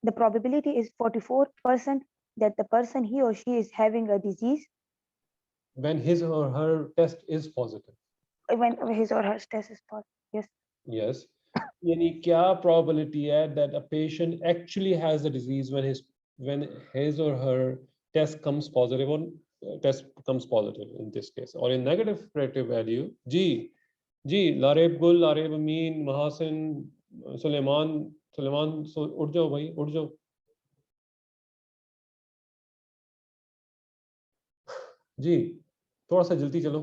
the probability is 44% that the person he or she is having a disease when his or her test is positive. when his or her test is positive. Yes. Yes. यानी क्या probability है that a patient actually has the disease when his or her test comes positive, or test comes positive in this case, or in negative predictive value? जी लारेब गुल, लारेब अमीन, महासिन, सुलेमान, उठ जाओ भाई, उठ जाओ। जी थोड़ा सा जल्दी चलो।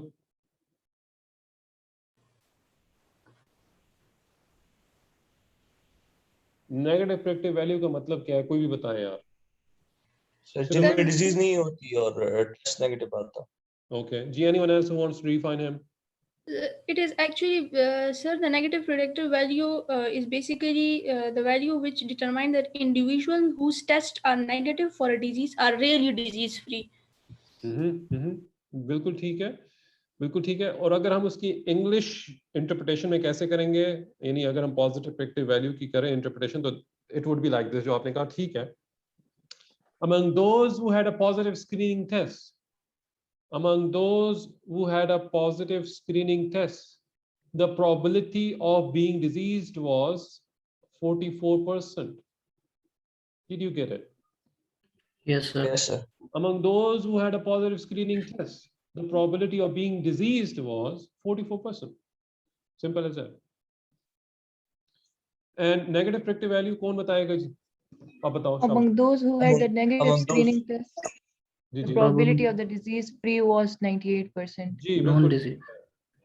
नेगेटिव प्रेडिक्टिव वैल्यू का मतलब क्या है, कोई भी बताए यार। सर जिनमें डिजीज नहीं होती और टेस्ट नेगेटिव आता। Okay. जी, anyone else who wants to refine him? It is actually, sir, the negative predictive value is basically the value which determine that individuals whose tests are negative for a disease are really disease free. बिल्कुल ठीक है, बिल्कुल ठीक है। और अगर हम उसकी इंग्लिश इंटरप्रिटेशन में कैसे करेंगे, यानी अगर हम पॉजिटिव प्रेडिक्टिव वैल्यू की करें इंटरप्रिटेशन, तो it would be like this, जो आपने कहा ठीक है। Among those who had a positive screening test, among those who had a positive screening test, the probability of being diseased was 44%. Did you get it? Yes, sir. Yes sir. Among those who had a positive screening test, the probability of being diseased was 44%. Simple as that. And negative predictive value कौन बताएगा जी? आप बताओ। Among those who had a negative among those- screening test, ji the ji probability of the disease free was 98%. Ji Non बिल्कुल disease.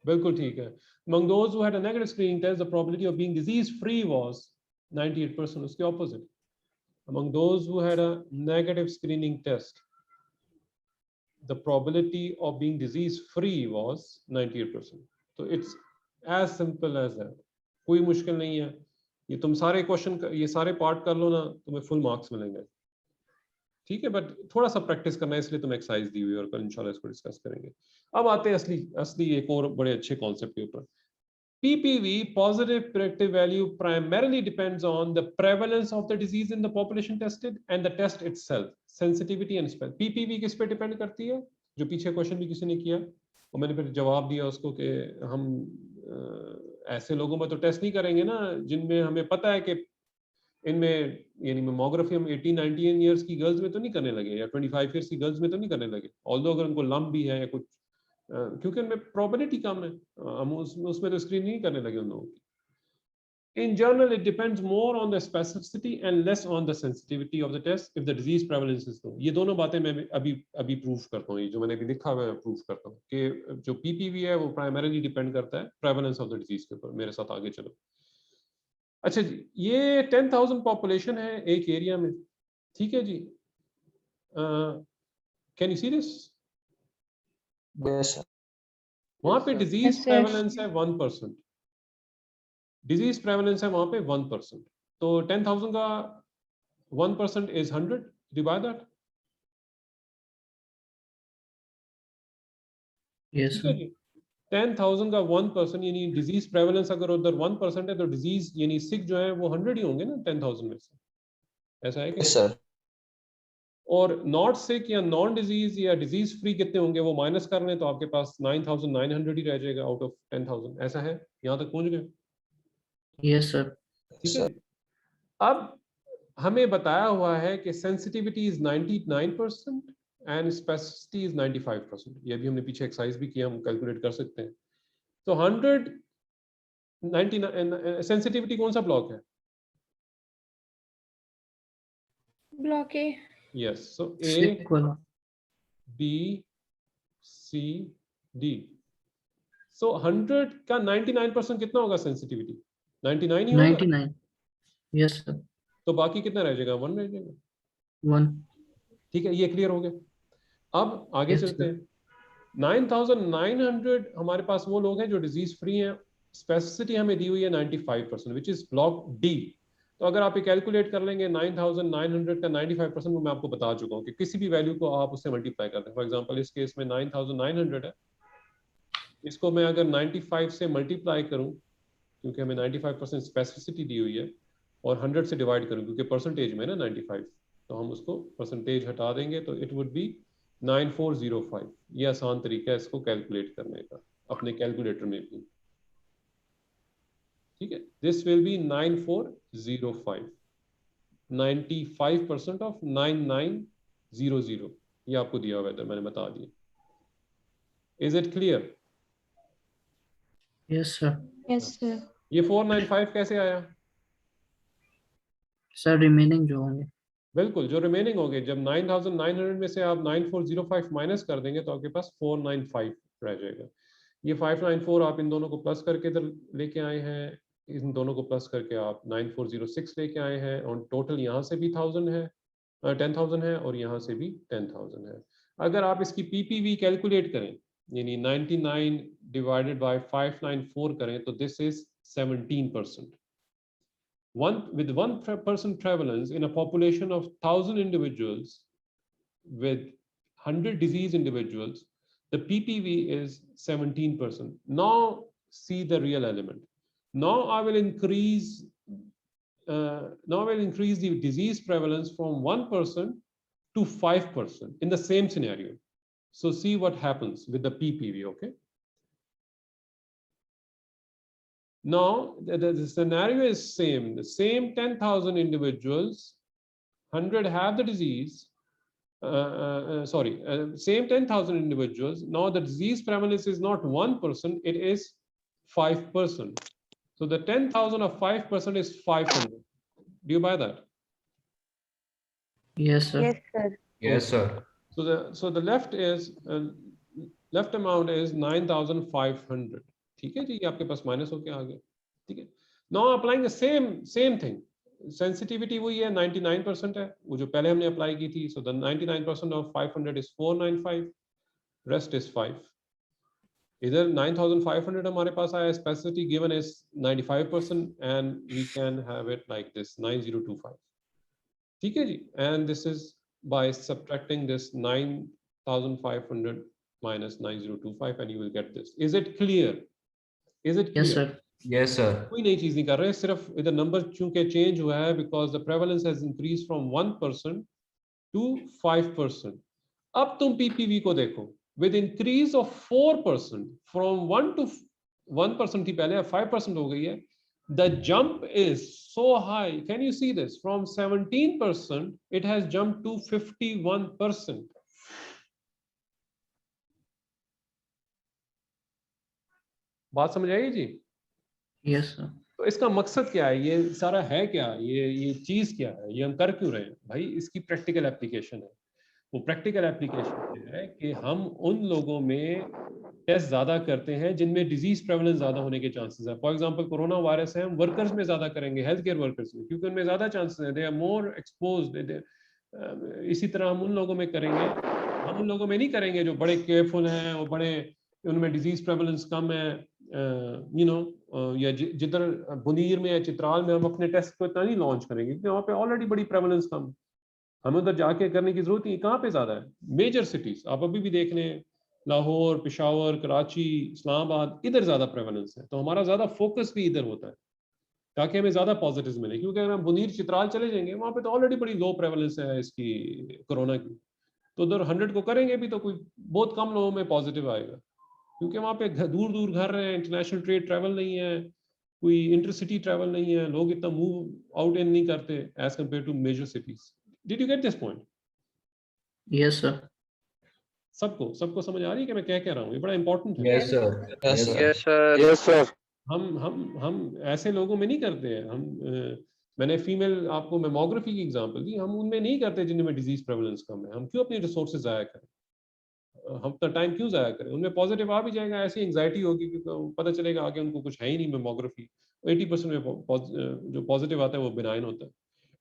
बिल्कुल ठीक है। Among those who had a negative screening test, the probability of being disease free was 98%. उसके opposite. Among those who had a negative screening test, the probability of being disease free was 98%. So it's as simple as that. कोई मुश्किल नहीं है। ये तुम सारे क्वेश्चन, ये सारे पार्ट कर लो ना, तुम्हें फुल मार्क्स मिलेंगे। ठीक है, बट थोड़ा सा प्रैक्टिस करना है, इसलिए तुम्हें एक्सरसाइज दी हुई है, और कल इंशाल्लाह इसको डिस्कस करेंगे। अब आते हैं असली एक और बड़े अच्छे कॉन्सेप्ट के ऊपर। PPV, positive predictive value, primarily depends on the prevalence of the disease in the population tested and the test itself, sensitivity and specificity. PPV किस पे डिपेंड करती है? जो पीछे क्वेश्चन भी किसी ने किया, और मैंने फिर जवाब दिया उसको कि हम ऐसे लोगों में तो टेस्ट नहीं करेंगे ना जिनमें हमें पता है कि इनमें, यानी मेमोग्राफी हम 18-19 ईयर्स की गर्ल्स में तो नहीं करने लगे, या 25 ईयर्स की गर्ल्स में तो नहीं करने लगे, ऑल्दो अगर उनको लंप भी है या कुछ, क्योंकि उनमें प्रोबेबिलिटी कम है, हम उसमें तो स्क्रीन नहीं करने लगे उन लोगों की। In general, it depends more on the specificity and less on the sensitivity of the test if the disease prevalence is low. ये दोनों बातें मैं अभी प्रूफ करता हूँ, ये जो मैंने अभी लिखा हुआ है प्रूफ करता हूँ कि जो PPV है वो प्राइमरीली डिपेंड करता है प्रेवलेंस ऑफ द डिजीज के ऊपर। मेरे साथ आगे चलो। अच्छा जी, ये 10,000 पॉपुलेशन है एक एरिया में, ठीक है जी। Can you see this? Yes sir. वहां पे डिजीज Yes, yes. प्रेवलेंस है 1%, डिजीज प्रेवलेंस है वहां पे 1%। तो 10,000 का 1% इज 100, डिवाइड दैट। Yes, ठीक है sir. जी। 10,000 का 1% यानी डिजीज प्रेवलेंस अगर उधर 1% है तो डिजीज यानी सिक जो है वो 100 ही होंगे ना 10,000 में से, ऐसा है कि Yes sir. और नॉट सिक या नॉन डिजीज या डिजीज फ्री कितने होंगे वो माइनस कर लें तो आपके पास 9,900 ही रह जाएगा आउट ऑफ 10,000। ऐसा है, यहाँ तक पहुंच गए? Yes, sir. ठीक है। अब हमें बताया हुआ है कि sensitivity is 99% and specificity is 95%। ये भी हमने पीछे एक्सरसाइज भी किया, हम कैलकुलेट कर सकते हैं। तो 100 99 सेंसिटिविटी कौन सा ब्लॉक है? Block A. Yes, so A, Sick वाला. B, C, D। सो 100 का 99% कितना होगा सेंसिटिविटी? 99 ही होगा। 99. Yes, sir. तो बाकी कितना रह जाएगा? 1 रह जाएगा। 1. ठीक है, ये क्लियर हो गया। अब आगे Yes, चलते sir. हैं। 9,900 हमारे पास वो लोग हैं जो डिजीज फ्री हैं, स्पेसिफिसिटी हमें दी हुई है 95%, विच इज ब्लॉक डी। तो अगर आप ये कैलकुलेट कर लेंगे 9900 का 95% मैं आपको बता चुका हूँ कि किसी भी वैल्यू को आप उससे मल्टीप्लाई कर दें। फॉर एग्जांपल इस केस में 9900 है, इसको मैं अगर 95 से मल्टीप्लाई करूँ, क्योंकि हमें 95% स्पेसिफिसिटी दी हुई है, और 100 से डिवाइड करूँ क्योंकि परसेंटेज में ना 95, तो हम उसको परसेंटेज हटा देंगे तो इट वुड बी 9405। ये आसान तरीका है इसको कैलकुलेट करने का अपने कैलकुलेटर में भी, ठीक है। दिस विल बी 9405, 95% ऑफ 9900, ये आपको दिया हुआ है, मैंने बता दिया। Is it clear? Yes, sir. Yes, sir. ये 495 कैसे आया? Sir, remaining जो होंगे. बिल्कुल, जो रिमेनिंग होंगे, जब 9900 में से आप 9405 माइनस कर देंगे तो आपके पास 495 रह जाएगा। ये 594 आप इन दोनों को प्लस करके इधर लेके आए हैं, इन दोनों को प्लस करके आप 9406 लेके आए हैं, और टोटल यहाँ से भी 1000 है, 10,000 है, और यहाँ से भी 10,000 है। अगर आप इसकी पीपीवी कैलकुलेट करें, यानी 99 डिवाइडेड बाय 594 करें, तो this is 17%। With 1% prevalence in a population of 1,000 individuals with 100 disease individuals, the PPV is 17%. Now see the real element. Now I will increase the disease prevalence from 1% to 5% in the same scenario. So see what happens with the PPV, okay? Now the scenario is same. The same 10,000 individuals, 100 have the disease. Same 10,000 individuals. Now the disease prevalence is not 1%; it is 5%. So the 10,000 of 5% is 500. Do you buy that? Yes, sir. Yes, sir. Yes, sir. So the left amount is 9,500. ठीक है जी, ये आपके पास माइनस होके आ गया, ठीक है। Now applying the same thing, sensitivity वही है, 99% है, वो जो पहले हमने अप्लाई की थी। So the 99% of 500 is 495, rest is 5। इधर 9500 हमारे पास आया, specificity given is 95%, and we can have it like this 9025, ठीक है जी। And this is by subtracting this 9500 minus 9025 and you will get this. Is it clear? Is it clear? Yes, sir. Yes, sir. कोई नई चीज नहीं कर रहे, सिर्फ इधर नंबर चूंकि चेंज हुआ है because the prevalence has increased from 1% to 5%. अब तुम PPV को देखो, with increase of 4% from 1% थी पहले, अब 5% हो गई है। The jump is so high. Can you see this? From 17% it has jumped to 51%. बात समझ आई जी? Yes, sir. तो इसका मकसद क्या है, ये सारा है क्या, ये चीज क्या है, ये हम कर क्यों रहे हैं भाई? इसकी प्रैक्टिकल एप्लीकेशन है। वो प्रैक्टिकल एप्लीकेशन है कि हम उन लोगों में टेस्ट ज्यादा करते हैं जिनमें डिजीज प्रेवलेंस ज्यादा होने के चांसेस है। फॉर एग्जांपल कोरोना वायरस है, हम वर्कर्स में ज्यादा करेंगे, हेल्थ केयर वर्कर्स में, क्योंकि उनमें ज्यादा चांसेस है, दे आर मोर एक्सपोज्ड। इसी तरह हम उन लोगों में करेंगे, हम उन लोगों में नहीं करेंगे जो बड़े केयरफुल हैं और बड़े उनमें डिजीज प्रेवलेंस कम है, या जिधर बुनीर में या चित्राल में हम अपने टेस्ट को इतना नहीं लॉन्च करेंगे क्योंकि वहाँ पे ऑलरेडी बड़ी प्रेवलेंस कम, हमें उधर जाके करने की जरूरत नहीं। कहाँ पे ज्यादा है? मेजर सिटीज आप अभी भी देख लें, लाहौर, पेशावर, कराची, इस्लामाबाद, इधर ज्यादा प्रेवलेंस है, तो हमारा ज्यादा फोकस भी इधर होता है ताकि हमें ज्यादा पॉजिटिव मिले। क्योंकि अगर हम बुनीर चित्राल चले जाएंगे वहाँ पे तो ऑलरेडी बड़ी लो प्रेवलेंस है इसकी कोरोना की, तो उधर 100 को करेंगे भी तो कोई बहुत कम लोगों में पॉजिटिव आएगा, क्योंकि वहाँ पे दूर दूर घर हैं, इंटरनेशनल ट्रेड ट्रैवल नहीं है, कोई इंटरसिटी ट्रैवल नहीं है, लोग इतना मूव आउट इन नहीं करते as compare to major cities. Did you get this point? Yes, sir. सबको समझ आ रही है कि मैं क्या कह रहा हूँ? ये बड़ा इंपॉर्टेंट है। Yes, sir. Yes, sir. Yes, sir. Yes, sir. हम ऐसे लोगों में नहीं करते हैं। मैंने फीमेल आपको मेमोग्राफी की एग्जांपल दी, हम उनमें नहीं करते जिनमें डिजीज प्रेवलेंस कम है। हम क्यों अपनी रिसोर्सेज जाया करें, हम अपना टाइम क्यों जाया करें? उनमें पॉजिटिव आ भी जाएगा, ऐसी एंग्जाइटी होगी क्योंकि पता चलेगा आगे उनको कुछ है ही नहीं मेमोग्राफी। 80% में जो पॉजिटिव आता है वो बिनाइन होता है।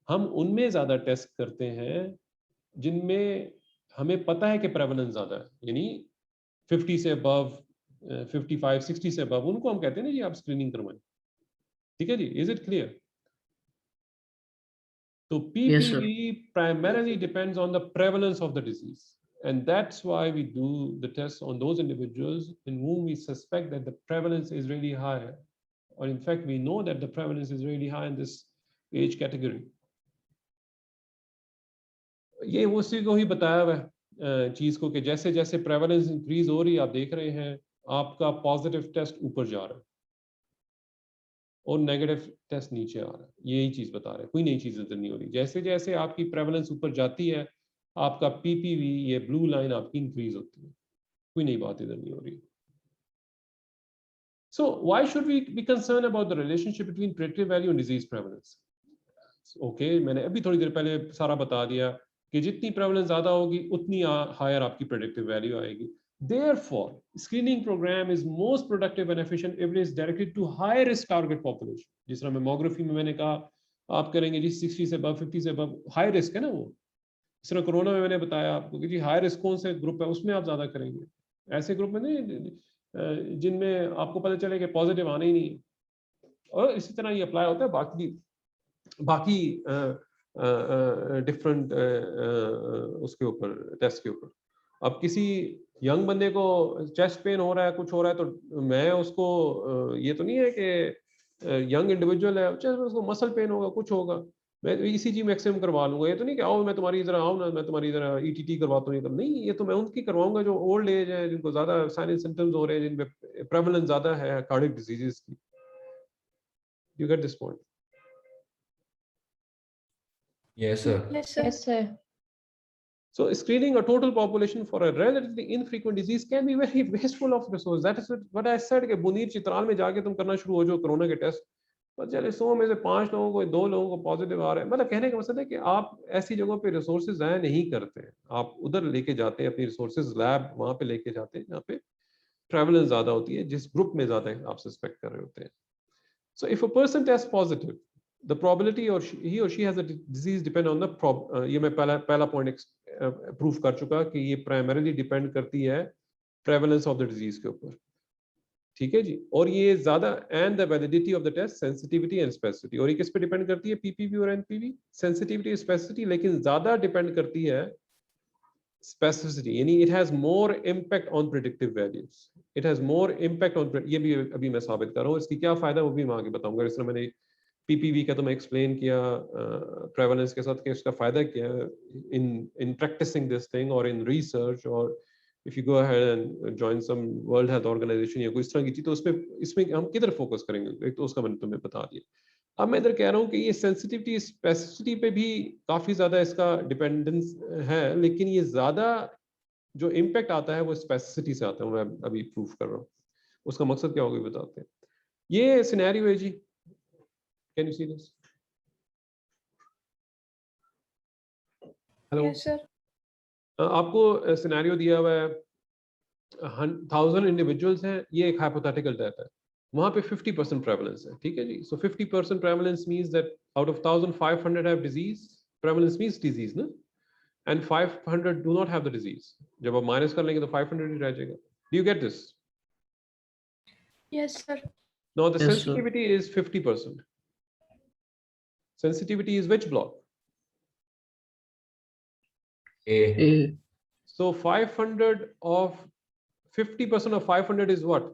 हम उनमें ज्यादा टेस्ट करते हैं जिनमें हमें पता है कि प्रेवलेंस ज्यादा है, यानी 50 से अबव, 55, 60 से अबव, उनको हम कहते हैं ना जी आप स्क्रीनिंग करवाएं। ठीक है जी, is it clear? So Yes, sir. PPV primarily depends on the prevalence of the disease. And that's why we do the test on those individuals in whom we suspect that the prevalence is really high. Or in fact, we know that the prevalence is really high in this age category. ये उसी को ही बताया हुआ है चीज को कि जैसे जैसे प्रेवलेंस इंक्रीज हो रही है, आप देख रहे हैं आपका पॉजिटिव टेस्ट ऊपर जा रहा है और नेगेटिव टेस्ट नीचे आ रहा है। यही चीज बता रहे हैं, कोई नई चीज इधर नहीं हो रही। जैसे जैसे आपकी प्रेवलेंस ऊपर जाती है, आपका पीपीवी, ये ब्लू लाइन आपकी इंक्रीज होती है। कोई नई बात इधर नहीं हो रही। So why should we be concerned about the relationship between predictive value and disease prevalence? Okay, मैंने अभी थोड़ी देर पहले सारा बता दिया कि जितनी प्रेवलेंस ज्यादा होगी उतनी हायर आपकी प्रेडिक्टिव वैल्यू आएगी। Therefore, screening program is most productive and efficient if it is directed to high risk target population. जिस तरह मेमोग्राफी में मैंने कहा आप करेंगे जी 60 से above, 50 से above, हाई रिस्क है ना वो। इस तरह कोरोना में मैंने बताया आपको कि जी हाई रिस्क कौन से ग्रुप है, उसमें आप ज्यादा करेंगे। ऐसे ग्रुप में नहीं जिनमें आपको पता चले कि पॉजिटिव आना ही नहीं है। और इसी तरह ये अप्लाई होता है बाकी डिफरेंट उसके ऊपर, टेस्ट के ऊपर। अब किसी यंग बंदे को चेस्ट पेन हो रहा है, कुछ हो रहा है, तो मैं उसको ये तो नहीं है कि यंग इंडिविजुअल है उसको मसल पेन होगा, कुछ होगा, मैं ईसीजी मैक्सिमम करवा लूंगा। ये तो नहीं कि आओ मैं तुम्हारी इधर आऊँ ना, मैं तुम्हारी इधर ईटीटी करवाता हूँ, नहीं, ये तो मैं उनकी करवाऊंगा जो ओल्ड एज है, जिनको ज्यादा साइन एंड सिम्टम्स हो रहे हैं, जिनमें प्रेवलेंस ज्यादा है कार्डियक डिजीजेस की। You get this point? Yes, sir. Yes, sir. Yes, sir. So screening a total population for a relatively infrequent disease can be very wasteful of resources. That is what I said कि बुनीर चित्राल में जाके तुम करना शुरू हो जो कोरोना के टेस्ट, पर चले 100 में से 5 लोगों को, 2 लोगों को पॉजिटिव आ रहा है। मतलब कहने का मतलब है कि आप ऐसी जगहों पे रिसोर्सेज ज़ाया नहीं करते हैं, आप उधर लेके जाते हैं अपनी रिसोर्सेज, लैब वहाँ पे लेके जाते हैं जहाँ पे प्रेवलेंस ज़्यादा होती है, जिस ग्रुप में ज़्यादा आप सस्पेक्ट कर रहे होते हैं। So if a person tests positive, the probability or he or she has a disease depend on the ये मैं पहला पॉइंट प्रूफ कर चुका कि ये प्राइमरीली डिपेंड करती है प्रेवलेंस ऑफ द डिजीज के ऊपर। ठीक है जी। और ये ज्यादा and the validity of the test, sensitivity and specificity. और ये किस पे डिपेंड करती है? पीपीवी और एनपीवी, सेंसिटिविटी, स्पेसिफिसिटी, लेकिन ज्यादा डिपेंड करती है स्पेसिफिसिटी, यानी it has more impact on predictive values, it has more impact on. ये भी अभी मैं साबित कर रहा हूँ, इसकी क्या फायदा वो भी मैं आगे बताऊंगा। इस तरह मैंने पीपीवी का तो मैं एक्सप्लेन किया प्रेवलेंस के साथ कि इसका फायदा क्या है इन प्रैक्टिसिंग दिस थिंग और इन रिसर्च, और if you go ahead and join some World Health Organization या कोई इस तरह की चीज, तो इसमें हम किधर फोकस करेंगे, एक तो उसका मैंने तुम्हें बता दिया। अब मैं इधर कह रहा हूँ कि ये सेंसिटिविटी स्पेसिफिसिटी पे भी काफी ज्यादा इसका डिपेंडेंस है, लेकिन ये ज्यादा जो इम्पैक्ट आता है वो स्पेसिफिसिटी से आता है। मैं अभी प्रूफ कर रहा हूँ, उसका मकसद क्या होगा बताते हैं। ये सिनेरियो है जी, can you see this? Hello. Yes, sir. आपको सिनेरियो दिया हुआ है, 1000 इंडिविजुअल्स हैं, ये एक हाइपोथेटिकल डेटा है, वहां पे 50% प्रेवलेंस है। ठीक है जी। So 50% prevalence means that out of 1500 have disease, prevalence means disease ना, and 500 do not have the disease. जब आप माइनस कर लेंगे तो 500 ही रह जाएगा। Do you get this? Yes, sir. Now the Yes, sir. Sensitivity is 50%. Sensitivity is which block? A. A. So 500 of 50% of 500 is what?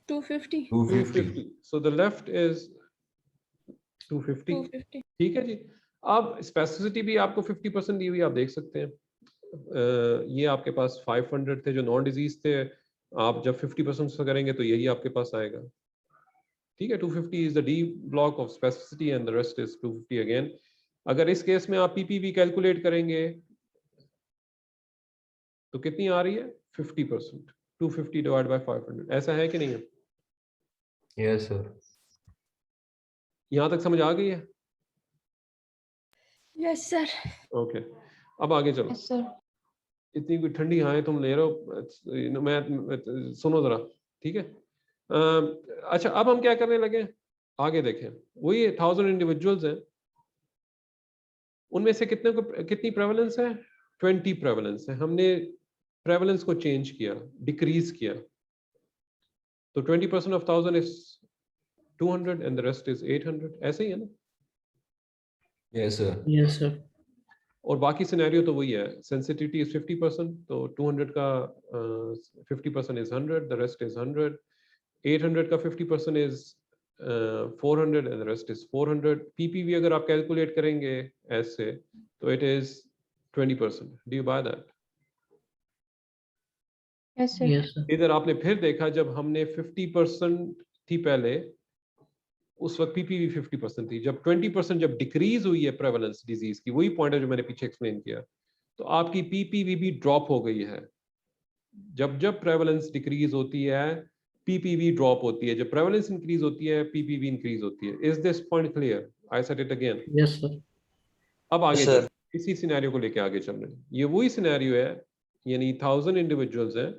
250. 250. So the left is 250. 250. ठीक है जी। अब स्पेसिफिसिटी भी आपको 50% दी हुई, आप देख सकते हैं। ये आपके पास 500 थे जो नॉन डिजीज थे, आप जब 50% से करेंगे तो यही आपके पास आएगा। ठीक है। 250 is the D block of specificity and the rest is 250 again. अगर इस केस में आप पीपीवी कैलकुलेट करेंगे तो कितनी आ रही है? 50%। 250 divided by 500। ऐसा है कि नहीं है? Yes, sir. यहां तक समझ आ गई है? Yes, sir. ओके। अब आगे चलो। Yes, sir. इतनी कोई ठंडी हवाएं तुम ले रहे हो, मैं सुनो जरा। ठीक है। अच्छा, अब हम क्या करने लगे, आगे देखें। वही 1000 इंडिविजुअल्स हैं, उनमें से कितनी प्रेवलेंस है? 20 प्रेवलेंस है। हमने प्रेवलेंस को चेंज किया, डिक्रीज किया, तो 20% of 1000 is 200 and the rest is 800। ऐसे ही है ना? Yes, sir. Yes, sir. और बाकी सिनेरियो तो वही है, सेंसिटिविटी इज 50%, तो 200 का 50% इज 100, द रेस्ट इज 100, 800 का 50% is 400 and the rest is 400. PPV अगर आप कैलकुलेट करेंगे ऐसे तो it is 20%. Do you by that? Yes, sir. Yes, sir. इधर आपने फिर देखा जब हमने 50% थी पहले, उस वक्त पीपीवी 50% थी. जब 20% जब डिक्रीज हुई है प्रेवलेंस डिजीज की, वही पॉइंट है जो मैंने पीछे एक्सप्लेन किया, तो आपकी पीपीवी भी ड्रॉप हो गई है. जब जब प्रेवलेंस डिक्रीज होती है पीपीवी ड्रॉप होती है, जब प्रेवलेंस इंक्रीज होती है पीपीवी इंक्रीज होती है. Is this point clear? I said it again. Yes, sir. अब आगे Yes, sir. चल, इसी सिनेरियो को लेके आगे चल रहे हैं. ये वही सिनेरियो है, यानी 1000 इंडिविजुअल्स हैं,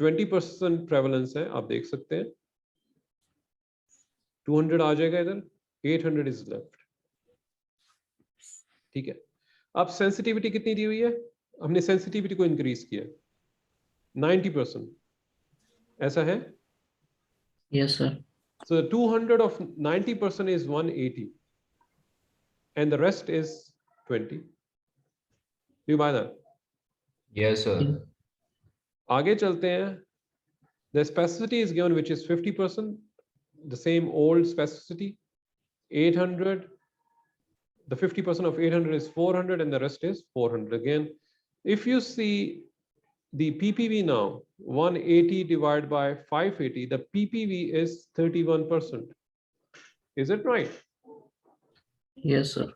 20% प्रेवलेंस है, आप देख सकते हैं. 200 आ जाएगा इधर, 800 इज लेफ्ट. ठीक है. अब सेंसिटिविटी कितनी दी हुई है? हमने सेंसिटिविटी को इंक्रीज किया 90%. ऐसा है? Yes, sir. So 200 of 90% is 180 and the rest is 20. Do you buy that? Yes, sir. आगे चलते हैं. The specificity is given which is 50%, the same old specificity. 800, the 50% of 800 is 400 and the rest is 400 again. If you see the PPV now, 180 divided by 580, the PPV is 31%. Is it right? Yes, sir.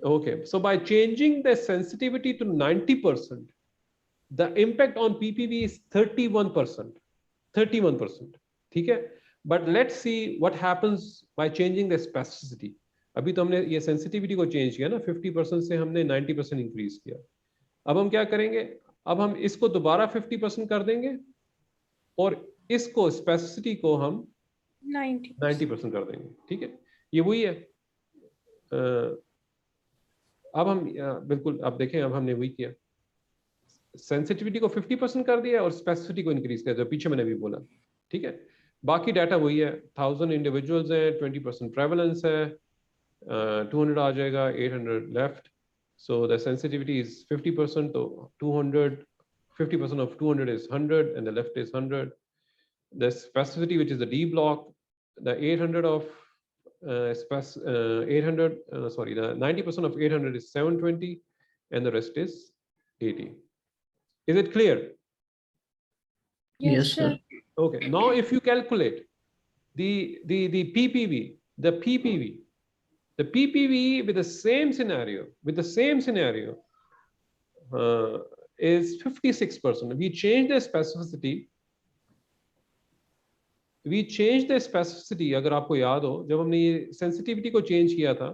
Okay, so by changing the sensitivity to 90%, the impact on PPV is 31%. 31%. ठीक है? But let's see what happens by changing the specificity. अभी तो हमने ये sensitivity को change किया ना, 50% से हमने 90% increase किया. अब हम क्या करेंगे? अब हम इसको दोबारा 50% कर देंगे और इसको specificity को हम 90% कर देंगे. ठीक है? ये वही है. अब हम बिल्कुल, अब देखें, अब हमने वही किया, सेंसिटिविटी को 50% कर दिया और स्पेसिफिसिटी को इंक्रीज कर दिया, पीछे मैंने भी बोला. ठीक है? बाकी डाटा वही है. 1000 इंडिविजुअल्स हैं, 20% प्रेवलेंस है, 200 आ जाएगा, 800 left. So the sensitivity is 50%, तो 200, 50% of 200 is 100 and the left is 100. The specificity, which is the D block, the 800 of 800, the 90% of 800 is 720 and the rest is 80. Is it clear? Yes, sir. Okay. Now, if you calculate the PPV, the PPV with the same scenario, is 56%. We change the specificity. अगर आपको याद हो, जब हमने ये सेंसिटिविटी को चेंज किया था,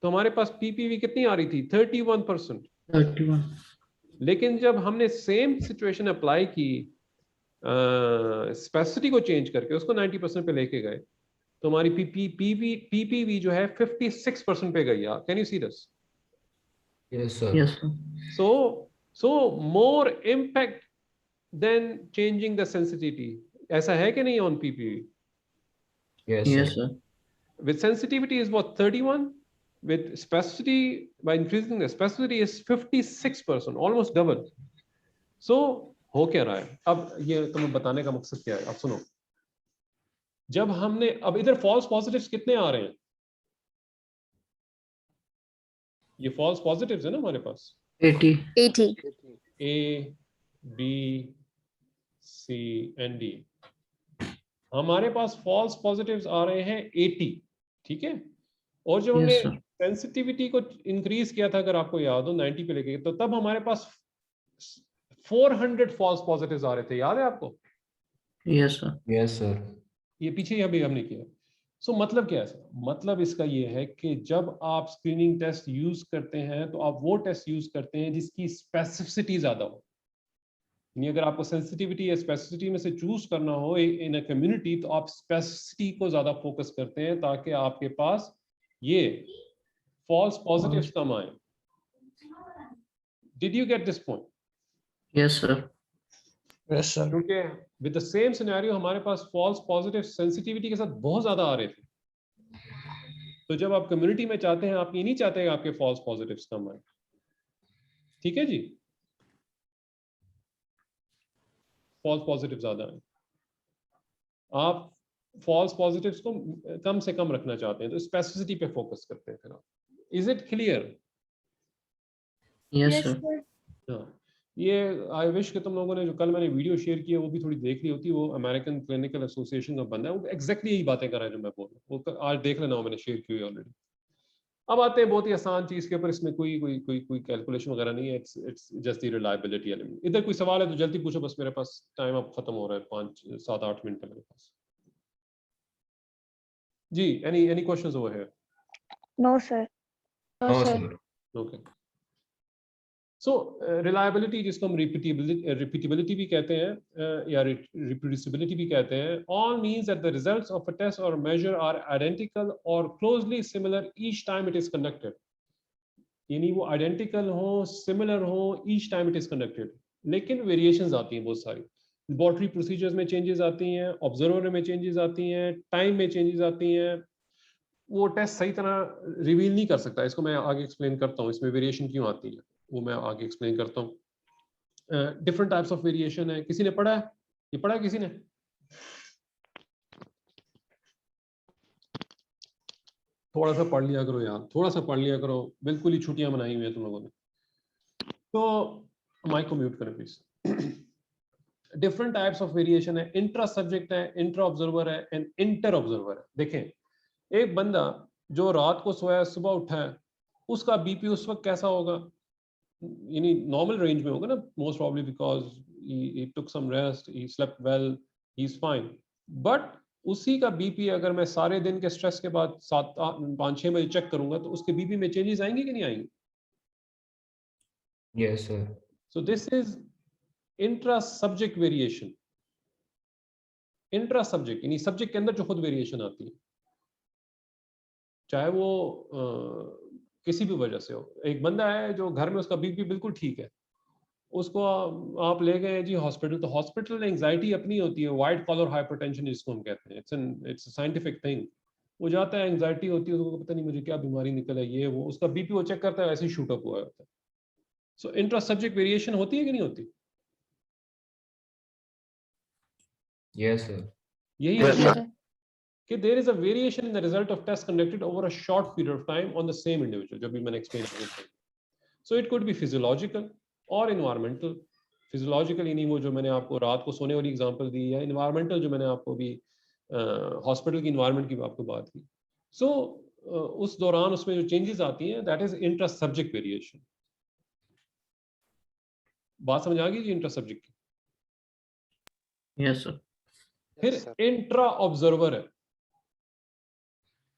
तो हमारे पास पीपीवी कितनी आ रही थी? 31%. 31. लेकिन जब हमने सेम सिचुएशन अप्लाई की, स्पेसिफिसिटी को चेंज करके उसको 90% पे लेके गए, तो हमारी पीपीवी जो है 56% पे गई. Can you see this? Yes, sir. Yes, sir. So more impact than changing the sensitivity. ऐसा है कि नहीं on PPV? Yes, Yes, sir. sir. With sensitivity is what, 31? With specificity, by increasing the specificity is 56%, almost double. So हो क्या रहा है? अब ये तुम्हें बताने का मकसद क्या है? अब सुनो, जब हमने, अब इधर फॉल्स पॉजिटिव्स कितने आ रहे हैं? ये फॉल्स पॉजिटिव्स है ना हमारे पास, 80. 80. A, B, C and D. हमारे पास फॉल्स पॉजिटिव्स आ रहे हैं 80. ठीक है? और जब हमने Yes, sir. सेंसिटिविटी को इंक्रीज किया था, अगर आपको याद हो, 90 पे लेके, तो तब हमारे पास 400 फॉल्स पॉजिटिव्स आ रहे थे. याद है आपको? Yes, sir. Yes, sir. ये पीछे अभी हमने किया. सो मतलब क्या है? मतलब इसका ये है कि जब आप स्क्रीनिंग टेस्ट यूज करते हैं तो आप वो टेस्ट यूज करते हैं जिसकी स्पेसिफिसिटी ज्यादा हो. यानी अगर आपको सेंसिटिविटी या स्पेसिफिसिटी में से चूज करना हो इन अ कम्युनिटी, तो आप स्पेसिफिसिटी को ज्यादा फोकस करते हैं ताकि आपके पास ये फॉल्स पॉजिटिव्स कम आए. Did you get this point? Yes, sir. Yes, sir. क्योंकि विद द सेम सिनेरियो हमारे पास फॉल्स पॉजिटिव सेंसिटिविटी के साथ बहुत ज्यादा आ रहे थे. तो जब आप कम्युनिटी में चाहते हैं, आप ये नहीं चाहते हैं आपके फॉल्स पॉजिटिव्स कम आए, ठीक है जी, फॉल्स पॉजिटिव ज्यादा है, आप फॉल्स पॉजिटिव्स को कम से कम रखना चाहते हैं, तो स्पेसिफिसिटी पे फोकस करते हैं फिर आप। Is it clear? Yes, Yes, sir. sir. हाँ, ये आई विश कि तुम लोगों ने जो कल मैंने वीडियो शेयर की है वो भी थोड़ी देख ली होती। वो अमेरिकन क्लिनिकल एसोसिएशन का बंदा है, वो एग्जैक्टली यही बातें कर रहा है जो मैं बोल रहा हूँ, वो आज देख लेना, वो मैंने शेयर की हुई ऑलरेडी। अब आते हैं बहुत ही आसान चीज के ऊपर, इसमें कोई कैलकुलेशन वगैरह नहीं है, it's just the reliability element. इधर कोई सवाल है तो जल्दी पूछो, बस मेरे पास टाइम अब खत्म हो रहा है, 5-7-8 मिनट है मेरे पास जी। Any questions over here? No, sir. No, no sir. Sir. Okay, so reliability जिसको हम रिपीटेबिलिटी भी कहते हैं या रिप्रोड्यूसिबिलिटी भी कहते हैं, all means that the results of a test और मेजर आर आइडेंटिकल और closely similar each time it is conducted. यानी वो आइडेंटिकल हो, सिमिलर हो each time it is conducted, लेकिन वेरिएशंस आती हैं बहुत सारी। लेबोरेटरी प्रोसीजर्स में चेंजेस आती हैं, ऑब्जर्वर में चेंजेस आती हैं, टाइम में चेंजेस आती हैं। वो टेस्ट सही तरह रिवील नहीं कर सकता, इसको मैं आगे एक्सप्लेन करता हूँ, इसमें वेरिएशन क्यों आती है वो मैं आगे एक्सप्लेन करता हूँ। डिफरेंट टाइप्स ऑफ वेरिएशन है, किसी ने पढ़ा है? ये पढ़ा है किसी ने? थोड़ा सा पढ़ लिया करो यार, थोड़ा सा पढ़ लिया करो, बिल्कुल ही छुट्टियां मनाई हुई है तुम लोगों ने। तो माइक को म्यूट करें please. Different types of variation है, इंट्रा सब्जेक्ट है, इंट्रा ऑब्जर्वर है एंड इंटर ऑब्जर्वर है। देखें, एक बंदा जो रात को सोया सुबह उठा है, उसका बीपी उस वक्त कैसा होगा? यानी नॉर्मल रेंज में होगा ना, most probably because he took some rest, he slept well, he's fine. But उसी का बीपी अगर मैं सारे दिन के स्ट्रेस के बाद 7-5-6 बजे चेक करूंगा तो उसके बीपी में चेंजेस आएंगे कि नहीं आएंगे? Yes sir. So this is intra subject variation. Intra subject यानी सब्जेक्ट के अंदर जो खुद वेरिएशन आती है, चाहे वो किसी भी वजह से हो। एक बंदा है जो घर में उसका बीपी बिल्कुल ठीक है, उसको आप ले गए जी हॉस्पिटल, तो हॉस्पिटल एंजाइटी अपनी होती है, वाइट कॉलर हाइपरटेंशन जिसको हम कहते हैं, इट्स साइंटिफिक थिंग। वो जाता है, एंजाइटी होती है, उसको पता नहीं मुझे क्या बीमारी निकल है, ये वो, उसका बीपी वो चेक करता है, ऐसे ही शूट अप हुआ होता है। सो इंट्रा सब्जेक्ट वेरिएशन होती है कि नहीं होती? Yes sir. यही Yes, होता sir. है कि there is a variation in the result of test conducted over a short period of time on the same individual, जो भी मैंने एक्सप्लेन किया। So it could be physiological और इन्वायरमेंटल। फिजियोलॉजिकल यानी वो जो मैंने आपको रात को सोने वाली एग्जांपल दी, या इन्वायरमेंटल जो मैंने आपको भी हॉस्पिटल की इन्वायरमेंट की आपको बात की। सो उस दौरान उसमें जो चेंजेस आती हैं, that is intra subject variation. बात समझ आ गई जी इंट्रा सब्जेक्ट की? Yes, sir. फिर Yes, sir. इंट्रा ऑब्जर्वर है।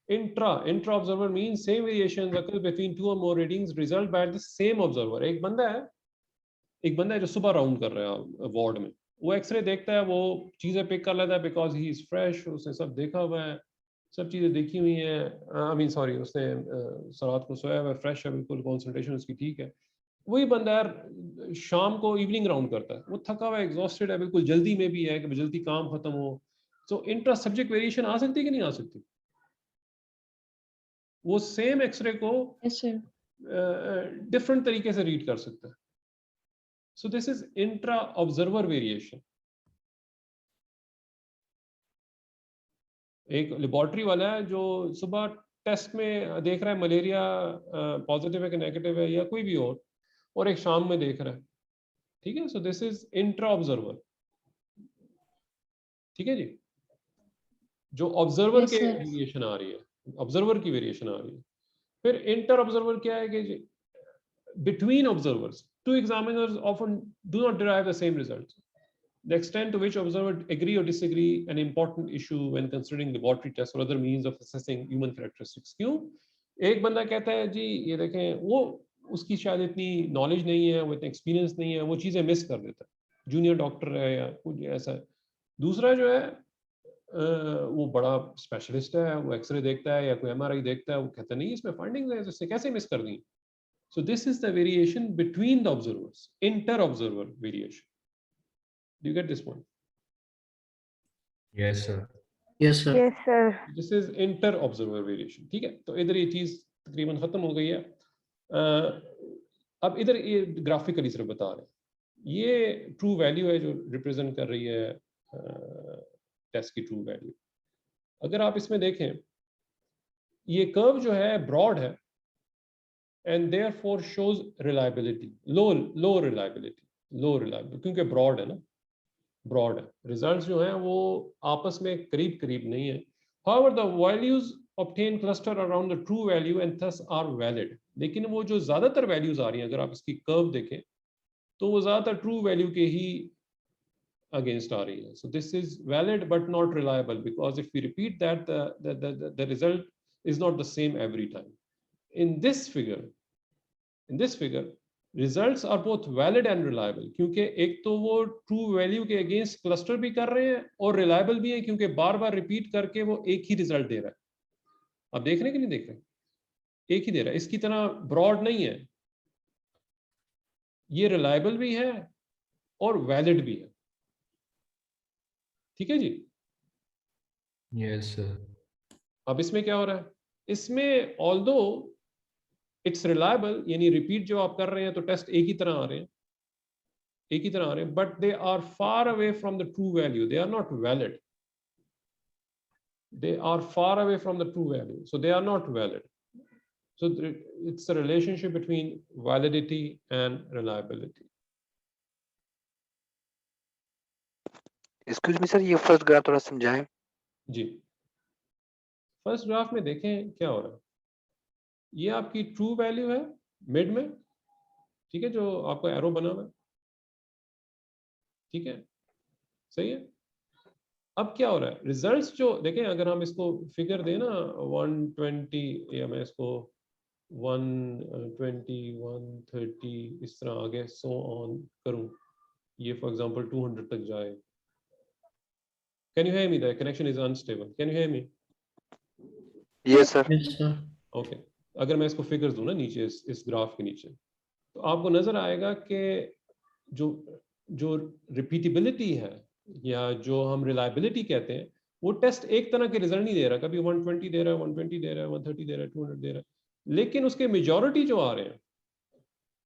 Intra observer mean same variation occur between two or more readings result by the same observer। एक बंदा है जो सुबह राउंड कर रहा है वार्ड में, वो एक्सरे देखता है, वो चीजें पिक कर लेता है बिकॉज ही इज फ्रेश, उसने सब देखा हुआ है, सब चीजें देखी हुई हैं। आई मीन सॉरी, उसने रात को सोया हुआ है, फ्रेश है बिल्कुल, कॉन्सेंट्रेशन उसकी ठीक है। वही बंदा यार शाम को इवनिंग राउंड करता है, वो थका हुआ है, एग्जॉस्टेड है, बिल्कुल जल्दी में भी है कि जल्दी काम खत्म हो। सो इंट्रा सब्जेक्ट वेरिएशन आ सकती है कि नहीं आ सकती? वो सेम एक्सरे को Yes, sir. डिफरेंट तरीके से रीड कर सकता है। So this is intra observer variation. एक लेबोरेटरी वाला है जो सुबह टेस्ट में देख रहा है मलेरिया पॉजिटिव है कि नेगेटिव है या कोई भी और एक शाम में देख रहा है, ठीक है। So this is intra observer, ठीक है जी। जो ऑब्जर्वर Yes, के sir. वेरिएशन आ रही है, ऑब्जर्वर की वेरिएशन आ रही है। फिर इंटर ऑब्जर्वर क्या है कि between observers, two examiners often do not derive the same results. The extent to which observers agree or disagree an important issue when considering laboratory tests or other means of assessing human characteristics. क्यों? एक बंदा कहता है जी ये देखें, वो उसकी शायद इतनी नॉलेज नहीं है, वो इतना एक्सपीरियंस नहीं है, वो चीज़ें मिस कर देता है, जूनियर डॉक्टर है या कुछ ऐसा है। दूसरा जो है वो बड़ा स्पेशलिस्ट है, वो एक्सरे देखता है या कोई MRI देखता है, वो कहता नहीं इसमें फाइंडिंग्स है, इससे कैसे मिस कर दी। So this is the variation between the observers, inter-observer variation. Do you get this point? Yes sir. Yes, sir. Yes, sir. This is inter observer variation, ठीक है। तो इधर ये चीज तकरीबन खत्म हो गई है। अब इधर ये ग्राफिकली सिर्फ बता रहे हैं, ये ट्रू वैल्यू है जो रिप्रेजेंट कर रही है टेस्ट की ट्रू वैल्यू। अगर आप इसमें देखें, ये कर्व जो है ब्रॉड है and therefore shows reliability, low reliability, क्योंकि ब्रॉड है ना, ब्रॉड है। रिजल्ट्स जो हैं वो आपस में करीब करीब नहीं है। However, the values obtained cluster around the true value and thus are valid. लेकिन वो जो ज्यादातर वैल्यूज आ रही हैं, अगर आप इसकी कर्व देखें तो वो ज्यादातर ट्रू वैल्यू के ही अगेंस्ट आ रही है। So this is valid but not reliable, because if we repeat that, the result is not the same every time. In this figure, results are both valid and reliable, क्योंकि एक तो वो ट्रू वैल्यू के अगेंस्ट क्लस्टर भी कर रहे हैं और रिलायबल भी है, क्योंकि बार बार रिपीट करके वो एक ही रिजल्ट दे रहा है। आप देख रहे हैं कि नहीं देख रहे? एक ही दे रहा है, इसकी तरह ब्रॉड नहीं है, ये रिलायबल भी है और वैलिड भी है। ठीक है जी। Yes sir. अब इसमें क्या हो रहा है, इसमें ऑल्दो इट्स रिलायबल, यानी रिपीट जो आप कर रहे हैं तो टेस्ट एक ही तरह आ रहे हैं, but they are far away from the true value, they are not valid, they are far away from the true value, so they are not valid. So it's a relationship between validity and reliability. Excuse me sir, ये फर्स्ट ग्राफ थोड़ा समझाएं। जी, फर्स्ट ग्राफ में देखें क्या हो रहा है। ये आपकी ट्रू वैल्यू है मिड में, ठीक है, जो आपका एरो बना हुआ है, ठीक है, सही है। अब क्या हो रहा है, रिजल्ट्स जो देखें, अगर हम इसको फिगर दें ना 120, या मैं इसको 120 130 इस तरह आगे सो ऑन करूं, ये फॉर एग्जांपल 200 तक जाए। Can you hear me? The connection is unstable, can you hear me? Yes sir. Yes, sir. Okay, अगर मैं इसको फिगर्स दूं ना नीचे, इस ग्राफ के नीचे, तो आपको नजर आएगा कि जो रिपीटेबिलिटी है या जो हम रिलायबिलिटी कहते हैं, वो टेस्ट एक तरह के रिजल्ट नहीं दे रहा। कभी 120 दे रहा है, 120 दे रहा है, 130 दे रहा है, 200 दे रहा है, लेकिन उसके मेजॉरिटी जो आ रहे हैं,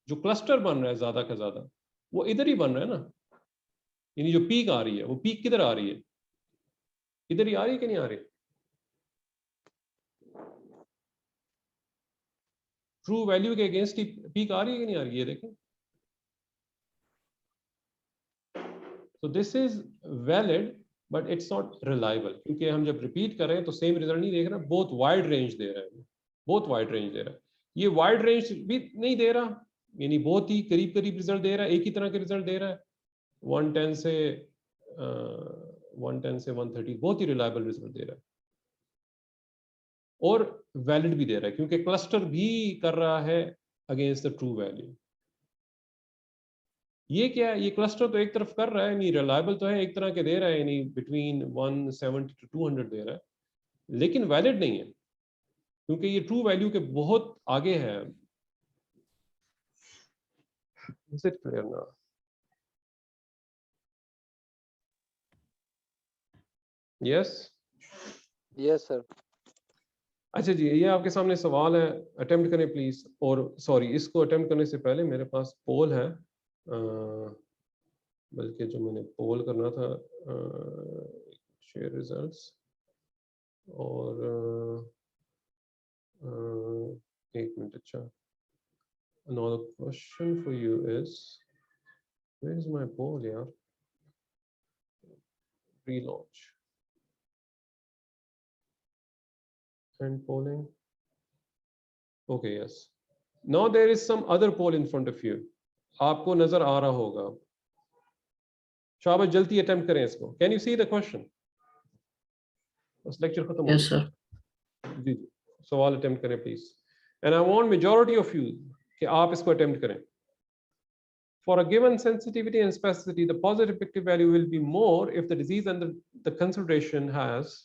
जो क्लस्टर बन रहा है ज्यादा का ज्यादा, वो इधर ही बन रहा है ना। यानी जो पीक आ रही है, वो पीक किधर आ रही है? इधर ही आ रही है कि नहीं आ रही? ट्रू वैल्यू के अगेंस्ट ही पीक आ रही है कि नहीं आ रही है? ये देखें। So this is valid but it's not reliable, क्योंकि हम जब रिपीट कर रहे हैं तो सेम रिजल्ट नहीं देख रहा, बहुत वाइड रेंज दे रहा है, बहुत वाइड रेंज दे रहा है। ये वाइड रेंज भी नहीं दे रहा, यानी बहुत ही करीब करीब रिजल्ट दे रहा है, एक ही तरह के रिजल्ट दे रहा है। 110 से 130 बहुत ही रिलायबल रिजल्ट दे रहा है, और वैलिड भी दे रहा है, क्योंकि क्लस्टर भी कर रहा है अगेंस्ट द ट्रू वैल्यू। ये क्या है, ये क्लस्टर तो एक तरफ कर रहा है, नहीं रिलायबल तो है, एक तरह के दे रहा है, यानी बिटवीन 170 to 200 दे रहा है, लेकिन वैलिड नहीं है, क्योंकि ये ट्रू वैल्यू के बहुत आगे है। Is it clear now? Yes? Yes sir. अच्छा जी, ये आपके सामने सवाल है, अटेम्प्ट करें प्लीज। और सॉरी, इसको अटेम्प्ट करने से पहले मेरे पास पोल है, बल्कि जो मैंने पोल करना था, शेयर रिजल्ट्स, और एक मिनट। अच्छा, another question for you is, where is my poll यार? Relaunch and polling. Okay, yes. Now there is some other poll in front of you. आपको नजर आ रहा होगा। शाबाश, जल्दी अटेम्प्ट करें इसको। Can you see the question? बस लेक्चर खत्म हो Yes, गया। sir. जी जी, सवाल अटेम्प्ट करें please, and I want majority of you कि आप इसको अटेम्प्ट करें। For a given sensitivity and specificity, the positive predictive value will be more if the disease under the consideration has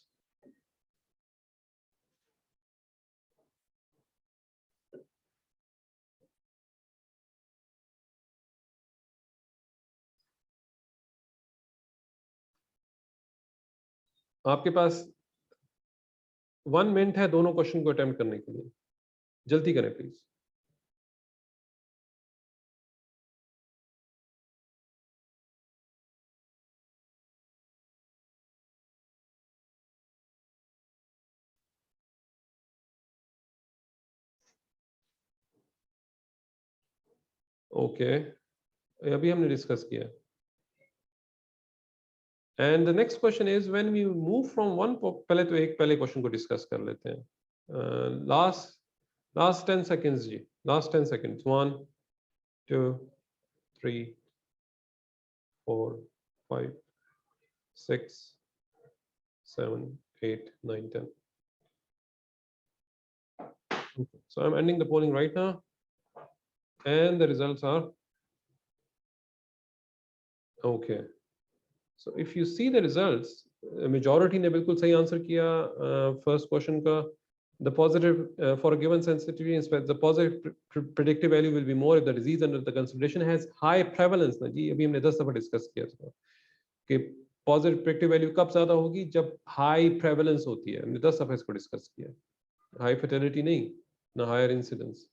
आपके पास 1 मिनट है दोनों क्वेश्चन को अटेम्प्ट करने के लिए, जल्दी करें प्लीज। ओके, अभी हमने डिस्कस किया। And the next question is when we move from one, पहले तो एक पहले क्वेश्चन को डिस्कस कर लेते हैं। Last 10 seconds ji, last 10 seconds. 1 2 3 4 5 6 7 8 9 10. Okay. So I'm ending the polling right now, and the results are okay. So if you see the results, majority ने बिल्कुल सही आंसर किया first question का। The positive for a given sensitivity, the positive predictive value will be more if the disease under the consideration has high prevalence। ना जी, अभी हमने 10 दफा डिस्कस किया था कि positive predictive value कब ज्यादा होगी, जब high prevalence होती है। हमने 10 दफा इसको डिस्कस किया। High fertility नहीं, ना higher incidence,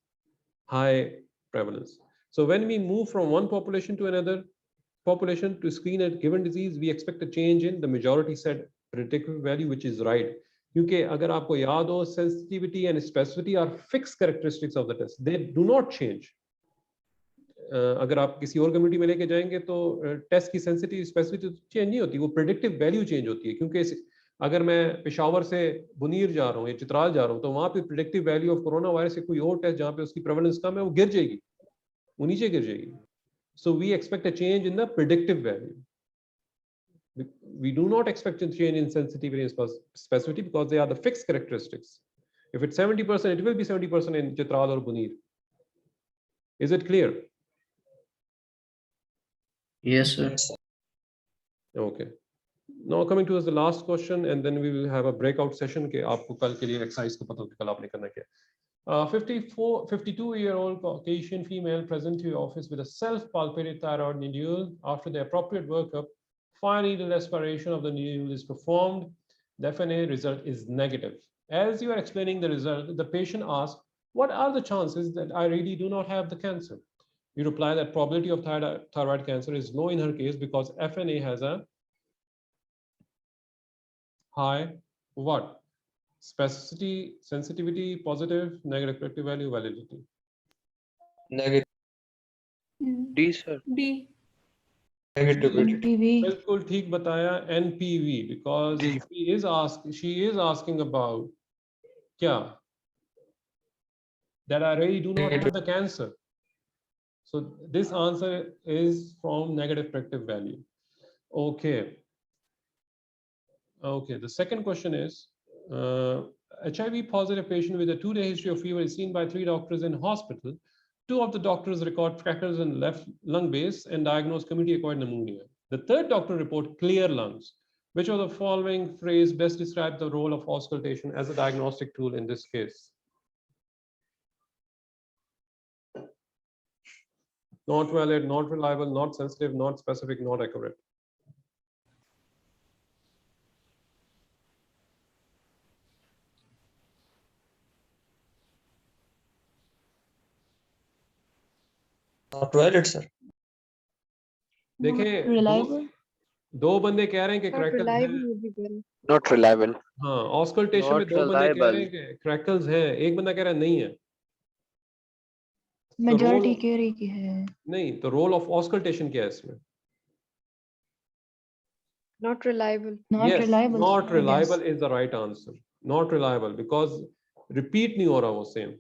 high prevalence. So when we move from one population to another population to screen a given disease, we expect a change in the majority set predictive value, which is right. क्योंकि अगर आपको याद हो, sensitivity and specificity are fixed characteristics of the test. They do not change. अगर आप किसी और कम्युनिटी में लेके जाएंगे तो टेस्ट की सेंसिटिव स्पेसिफिसिटी चेंज नहीं होती, वो प्रेडिक्टिव वैल्यू चेंज होती है। क्योंकि अगर मैं पेशावर से बुनीर जा रहा हूँ या चित्राल जा रहा हूँ, तो वहाँ पे predictive value of corona virus से कोई और टेस्ट जहाँ पे उसकी प्रेवलेंस कम है, वो गिर जाएगी, वो नीचे गिर जाएगी। So we expect a change in the predictive value. We do not expect a change in sensitivity and specificity because they are the fixed characteristics. If it's 70%, it will be 70% in Chitral or Bunir. Is it clear? Yes, sir. Okay. Now coming to the last question, and then we will have a breakout session के आपको कल के लिए exercise को पता हो कि कल आपने करना क्या। 52-year-old Caucasian female present to your office with a self-palpated thyroid nodule. After the appropriate workup, fine needle aspiration of the nodule is performed. The FNA result is negative. As you are explaining the result, the patient asks, what are the chances that I really do not have the cancer? You reply that probability of thyroid cancer is low in her case because FNA has a high what? Specificity, sensitivity, positive, negative predictive value, validity. Negative. D sir. D. Negative. NPV. बिल्कुल ठीक बताया, NPV, because she is asking about क्या? That I really do not have the cancer. So this answer is from negative predictive value. Okay. Okay, the second question is, HIV positive patient with a 2-day history of fever is seen by 3 doctors in hospital. 2 of the doctors record freckles in left lung base and diagnose community-acquired pneumonia. The 3rd doctor report clear lungs. Which of the following phrase best describes the role of auscultation as a diagnostic tool in this case? Not valid, not reliable, not sensitive, not specific, not accurate. Not valid, sir. देखें, Reliable. दो बंदे कह रहे हैं कि Not क्रैकल्स reliable हैं। would be better. Not reliable. हाँ, ऑस्कल्टेशन में Not 2 बंदे कह रहे reliable. हैं कि क्रैकल्स हैं, एक बंदा कह रहा है नहीं है। Majority कह रही कि है। नहीं, तो रोल ऑफ ऑस्कल्टेशन क्या है इसमें? Not reliable. Not Yes, reliable. not I reliable guess. is the right answer. Not reliable because repeat नहीं हो रहा वो सेम।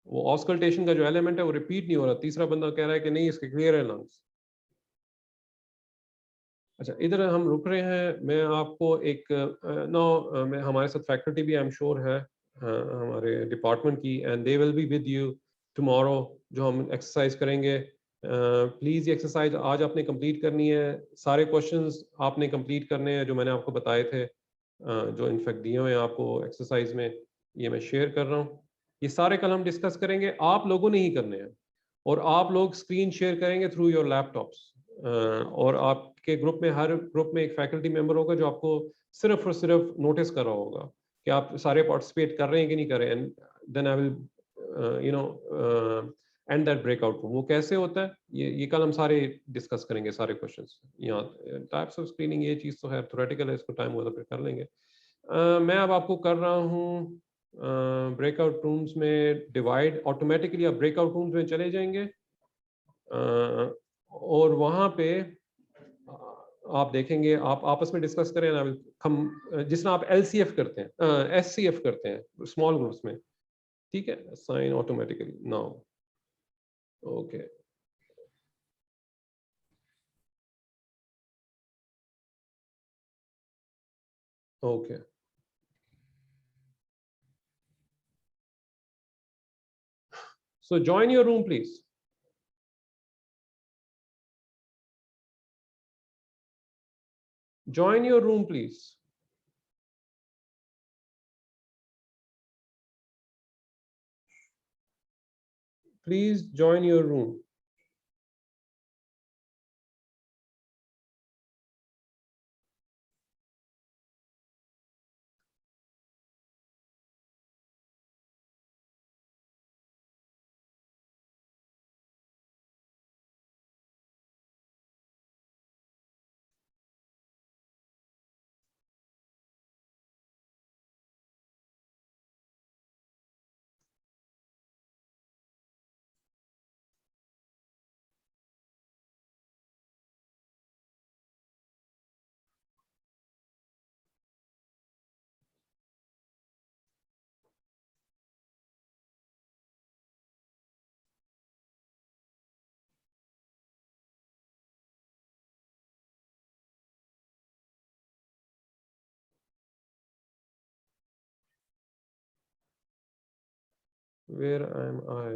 वो ऑस्कल्टेशन का जो एलिमेंट है वो रिपीट नहीं हो रहा। तीसरा बंदा कह रहा है कि नहीं, इसके क्लियर है लंग्स। अच्छा, इधर हम रुक रहे हैं। मैं आपको एक मैं हमारे साथ फैकल्टी भी आई एम श्योर है हमारे डिपार्टमेंट की, and they will be with you tomorrow, जो हम एक्सरसाइज करेंगे। प्लीज़ ये एक्सरसाइज आज आपने कंप्लीट करनी है। सारे क्वेश्चंस आपने कंप्लीट करने हैं जो मैंने आपको बताए थे, जो इनफैक्ट दिए हुए हैं आपको एक्सरसाइज में, ये मैं शेयर कर रहा हूँ। ये सारे कल हम डिस्कस करेंगे, आप लोगों ने ही करने हैं, और आप लोग स्क्रीन शेयर करेंगे थ्रू योर लैपटॉप्स। और आपके ग्रुप में, हर ग्रुप में एक फैकल्टी मेंबर होगा जो आपको सिर्फ और सिर्फ नोटिस कर रहा होगा। कि आप सारे पार्टिसिपेट कर रहे हैं कि नहीं कर रहे हैं, then I will end that breakout room. वो कैसे होता है ये कल हम सारे डिस्कस करेंगे, सारे क्वेश्चंस। यहाँ टाइप्स ऑफ स्क्रीनिंग ये चीज़ तो है, थ्योरेटिकल है, इसको टाइम होगा तो फिर कर लेंगे। मैं अब आपको कर रहा हूँ ब्रेकआउट रूम्स में डिवाइड। ऑटोमेटिकली आप ब्रेकआउट रूम्स में चले जाएंगे और वहाँ पे आप देखेंगे, आप आपस में डिस्कस करें ना, हम जिस तरह आप LCF करते हैं, SCF करते हैं स्मॉल ग्रुप्स में, ठीक है, sign automatically now. Okay, okay, so join your room please. Join your room please. Please join your room. Where am I?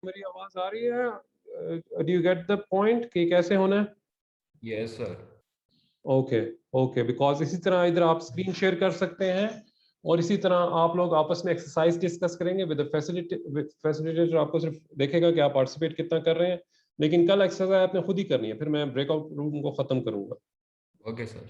मेरी आवाज आ रही है? Do you get the point कि कैसे होना है? Yes, sir. Okay, okay, because इसी तरह इधर आप स्क्रीन शेयर कर सकते हैं और इसी तरह आप लोग आपस में एक्सरसाइज डिस्कस करेंगे विद फैसिलिटेटर। आपको सिर्फ देखेगा कि आप पार्टिसिपेट कितना कर रहे हैं, लेकिन कल एक्सरसाइज आपने खुद ही करनी है, फिर मैं ब्रेकआउट रूम को खत्म करूंगा। Okay, sir.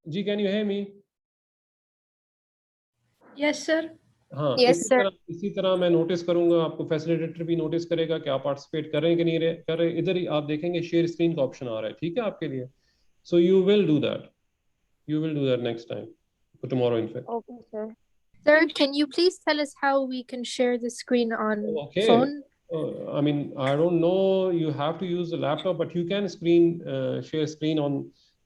जी, can you hear me? Yes, sir. हाँ, Yes, sir. इसी तरह मैं नोटिस करूंगा, आपको फैसिलिटेटर भी नोटिस करेगा कि आप पार्टिसिपेट कर रहे हैं कि नहीं कर रहे। इधर ही आप देखेंगे शेयर स्क्रीन का ऑप्शन आ रहा है, ठीक है आपके लिए। So you will do that next time, tomorrow in fact. Okay, sir. Sir, can you please tell us how we can share the screen on Okay. phone? I mean, I don't know, you have to use the laptop, but you can share screen on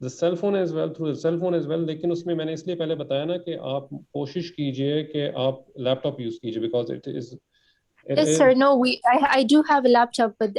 the cell phone as well, through the cell phone as well. लेकिन उसमें मैंने इसलिए पहले बताया ना कि आप कोशिश कीजिए कि आप लैपटॉप यूज कीजिए, because it Yes, is sir. No, I do have a laptop, but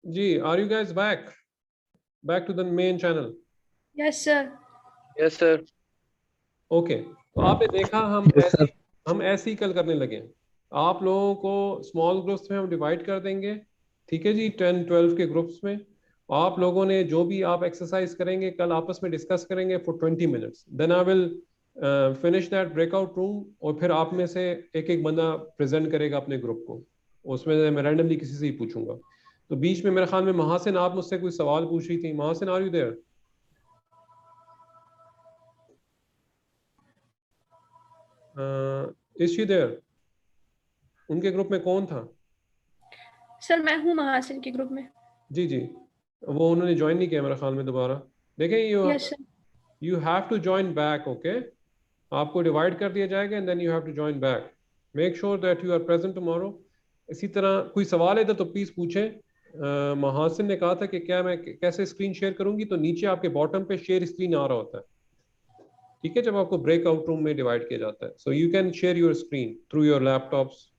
जी, are you guys back to the main channel? Yes, sir. Yes, sir. Okay, तो आपने देखा हम ऐसे ही कल करने लगे हैं। आप लोगों को स्मॉल ग्रुप्स में हम डिवाइड कर देंगे, ठीक है जी, 10-12 के ग्रुप्स में। आप लोगों ने जो भी आप एक्सरसाइज करेंगे कल आपस में डिस्कस करेंगे for 20 minutes, then I will finish that breakout room, और फिर आप में से एक एक बंदा प्रेजेंट करेगा अपने ग्रुप को, उसमें मैं रैंडमली किसी से ही पूछूंगा। तो बीच में मेरे ख्याल में महासिन आप मुझसे कोई सवाल पूछ रही थी। Mahasin, are you there? Is she there? उनके ग्रुप में कौन था? सर मैं हूँ महासिन के ग्रुप में। जी जी, वो उन्होंने ज्वाइन नहीं किया मेरे ख्याल में दोबारा। देखें, yes sir. You have to join back, okay? आपको डिवाइड कर दिया जाएगा and then you have to join back. Make sure that you are present tomorrow. इसी तरह कोई सवाल है तो प्लीज पूछें। महासिन ने कहा था कि क्या मैं कैसे स्क्रीन शेयर करूंगी, तो नीचे आपके बॉटम पे शेयर स्क्रीन आ रहा होता है, ठीक है, जब आपको ब्रेकआउट रूम में डिवाइड किया जाता है। So you can share your screen through your laptops.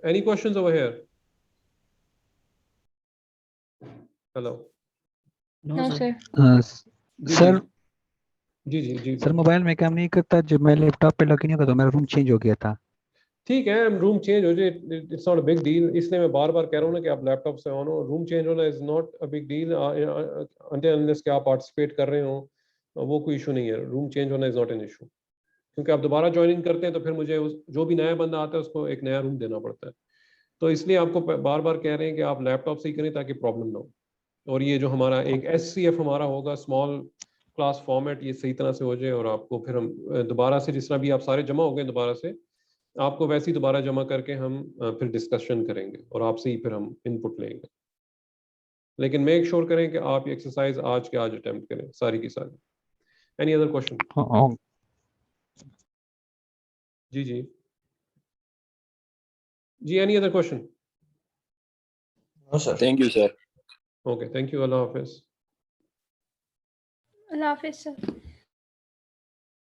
Any questions over here? Hello? No sir. Sir जी जी जी सर मोबाइल में काम नहीं करता, जब मैं लैपटॉप पे लॉगिन किया तो मेरा रूम चेंज हो गया था। ठीक है, रूम चेंज हो जाए, it's not a big deal. इसलिए मैं बार बार कह रहा हूँ ना कि आप लैपटॉप से ऑन हो। रूम चेंज होना is not a big deal until unless कि आप पार्टिसिपेट कर रहे हो, वो कोई इशू नहीं है। रूम चेंज होना इज नॉट एन इशू, क्योंकि आप दोबारा ज्वाइनिंग करते हैं तो फिर मुझे जो भी नया बंदा आता है उसको एक नया रूम देना पड़ता है। तो इसलिए आपको बार बार कह रहे हैं कि आप लैपटॉप से ही करें ताकि प्रॉब्लम ना हो। और ये जो हमारा एक SCF हमारा होगा, स्मॉल क्लास फॉर्मेट, ये सही तरह से हो जाए, और आपको फिर हम दोबारा से, जिस तरह भी आप सारे जमा हो गए दोबारा से, आपको वैसे ही दोबारा जमा करके हम फिर डिस्कशन करेंगे और आपसे ही फिर हम इनपुट लेंगे। लेकिन मेक श्योर करें कि आप ये एक्सरसाइज आज के आज अटेम्प्ट करें सारी की सारी। Any other question? जी जी जी, any other question? No, sir. Thank you, sir. Okay, thank you, अल्लाह हाफिज। अल्लाह हाफिज सर।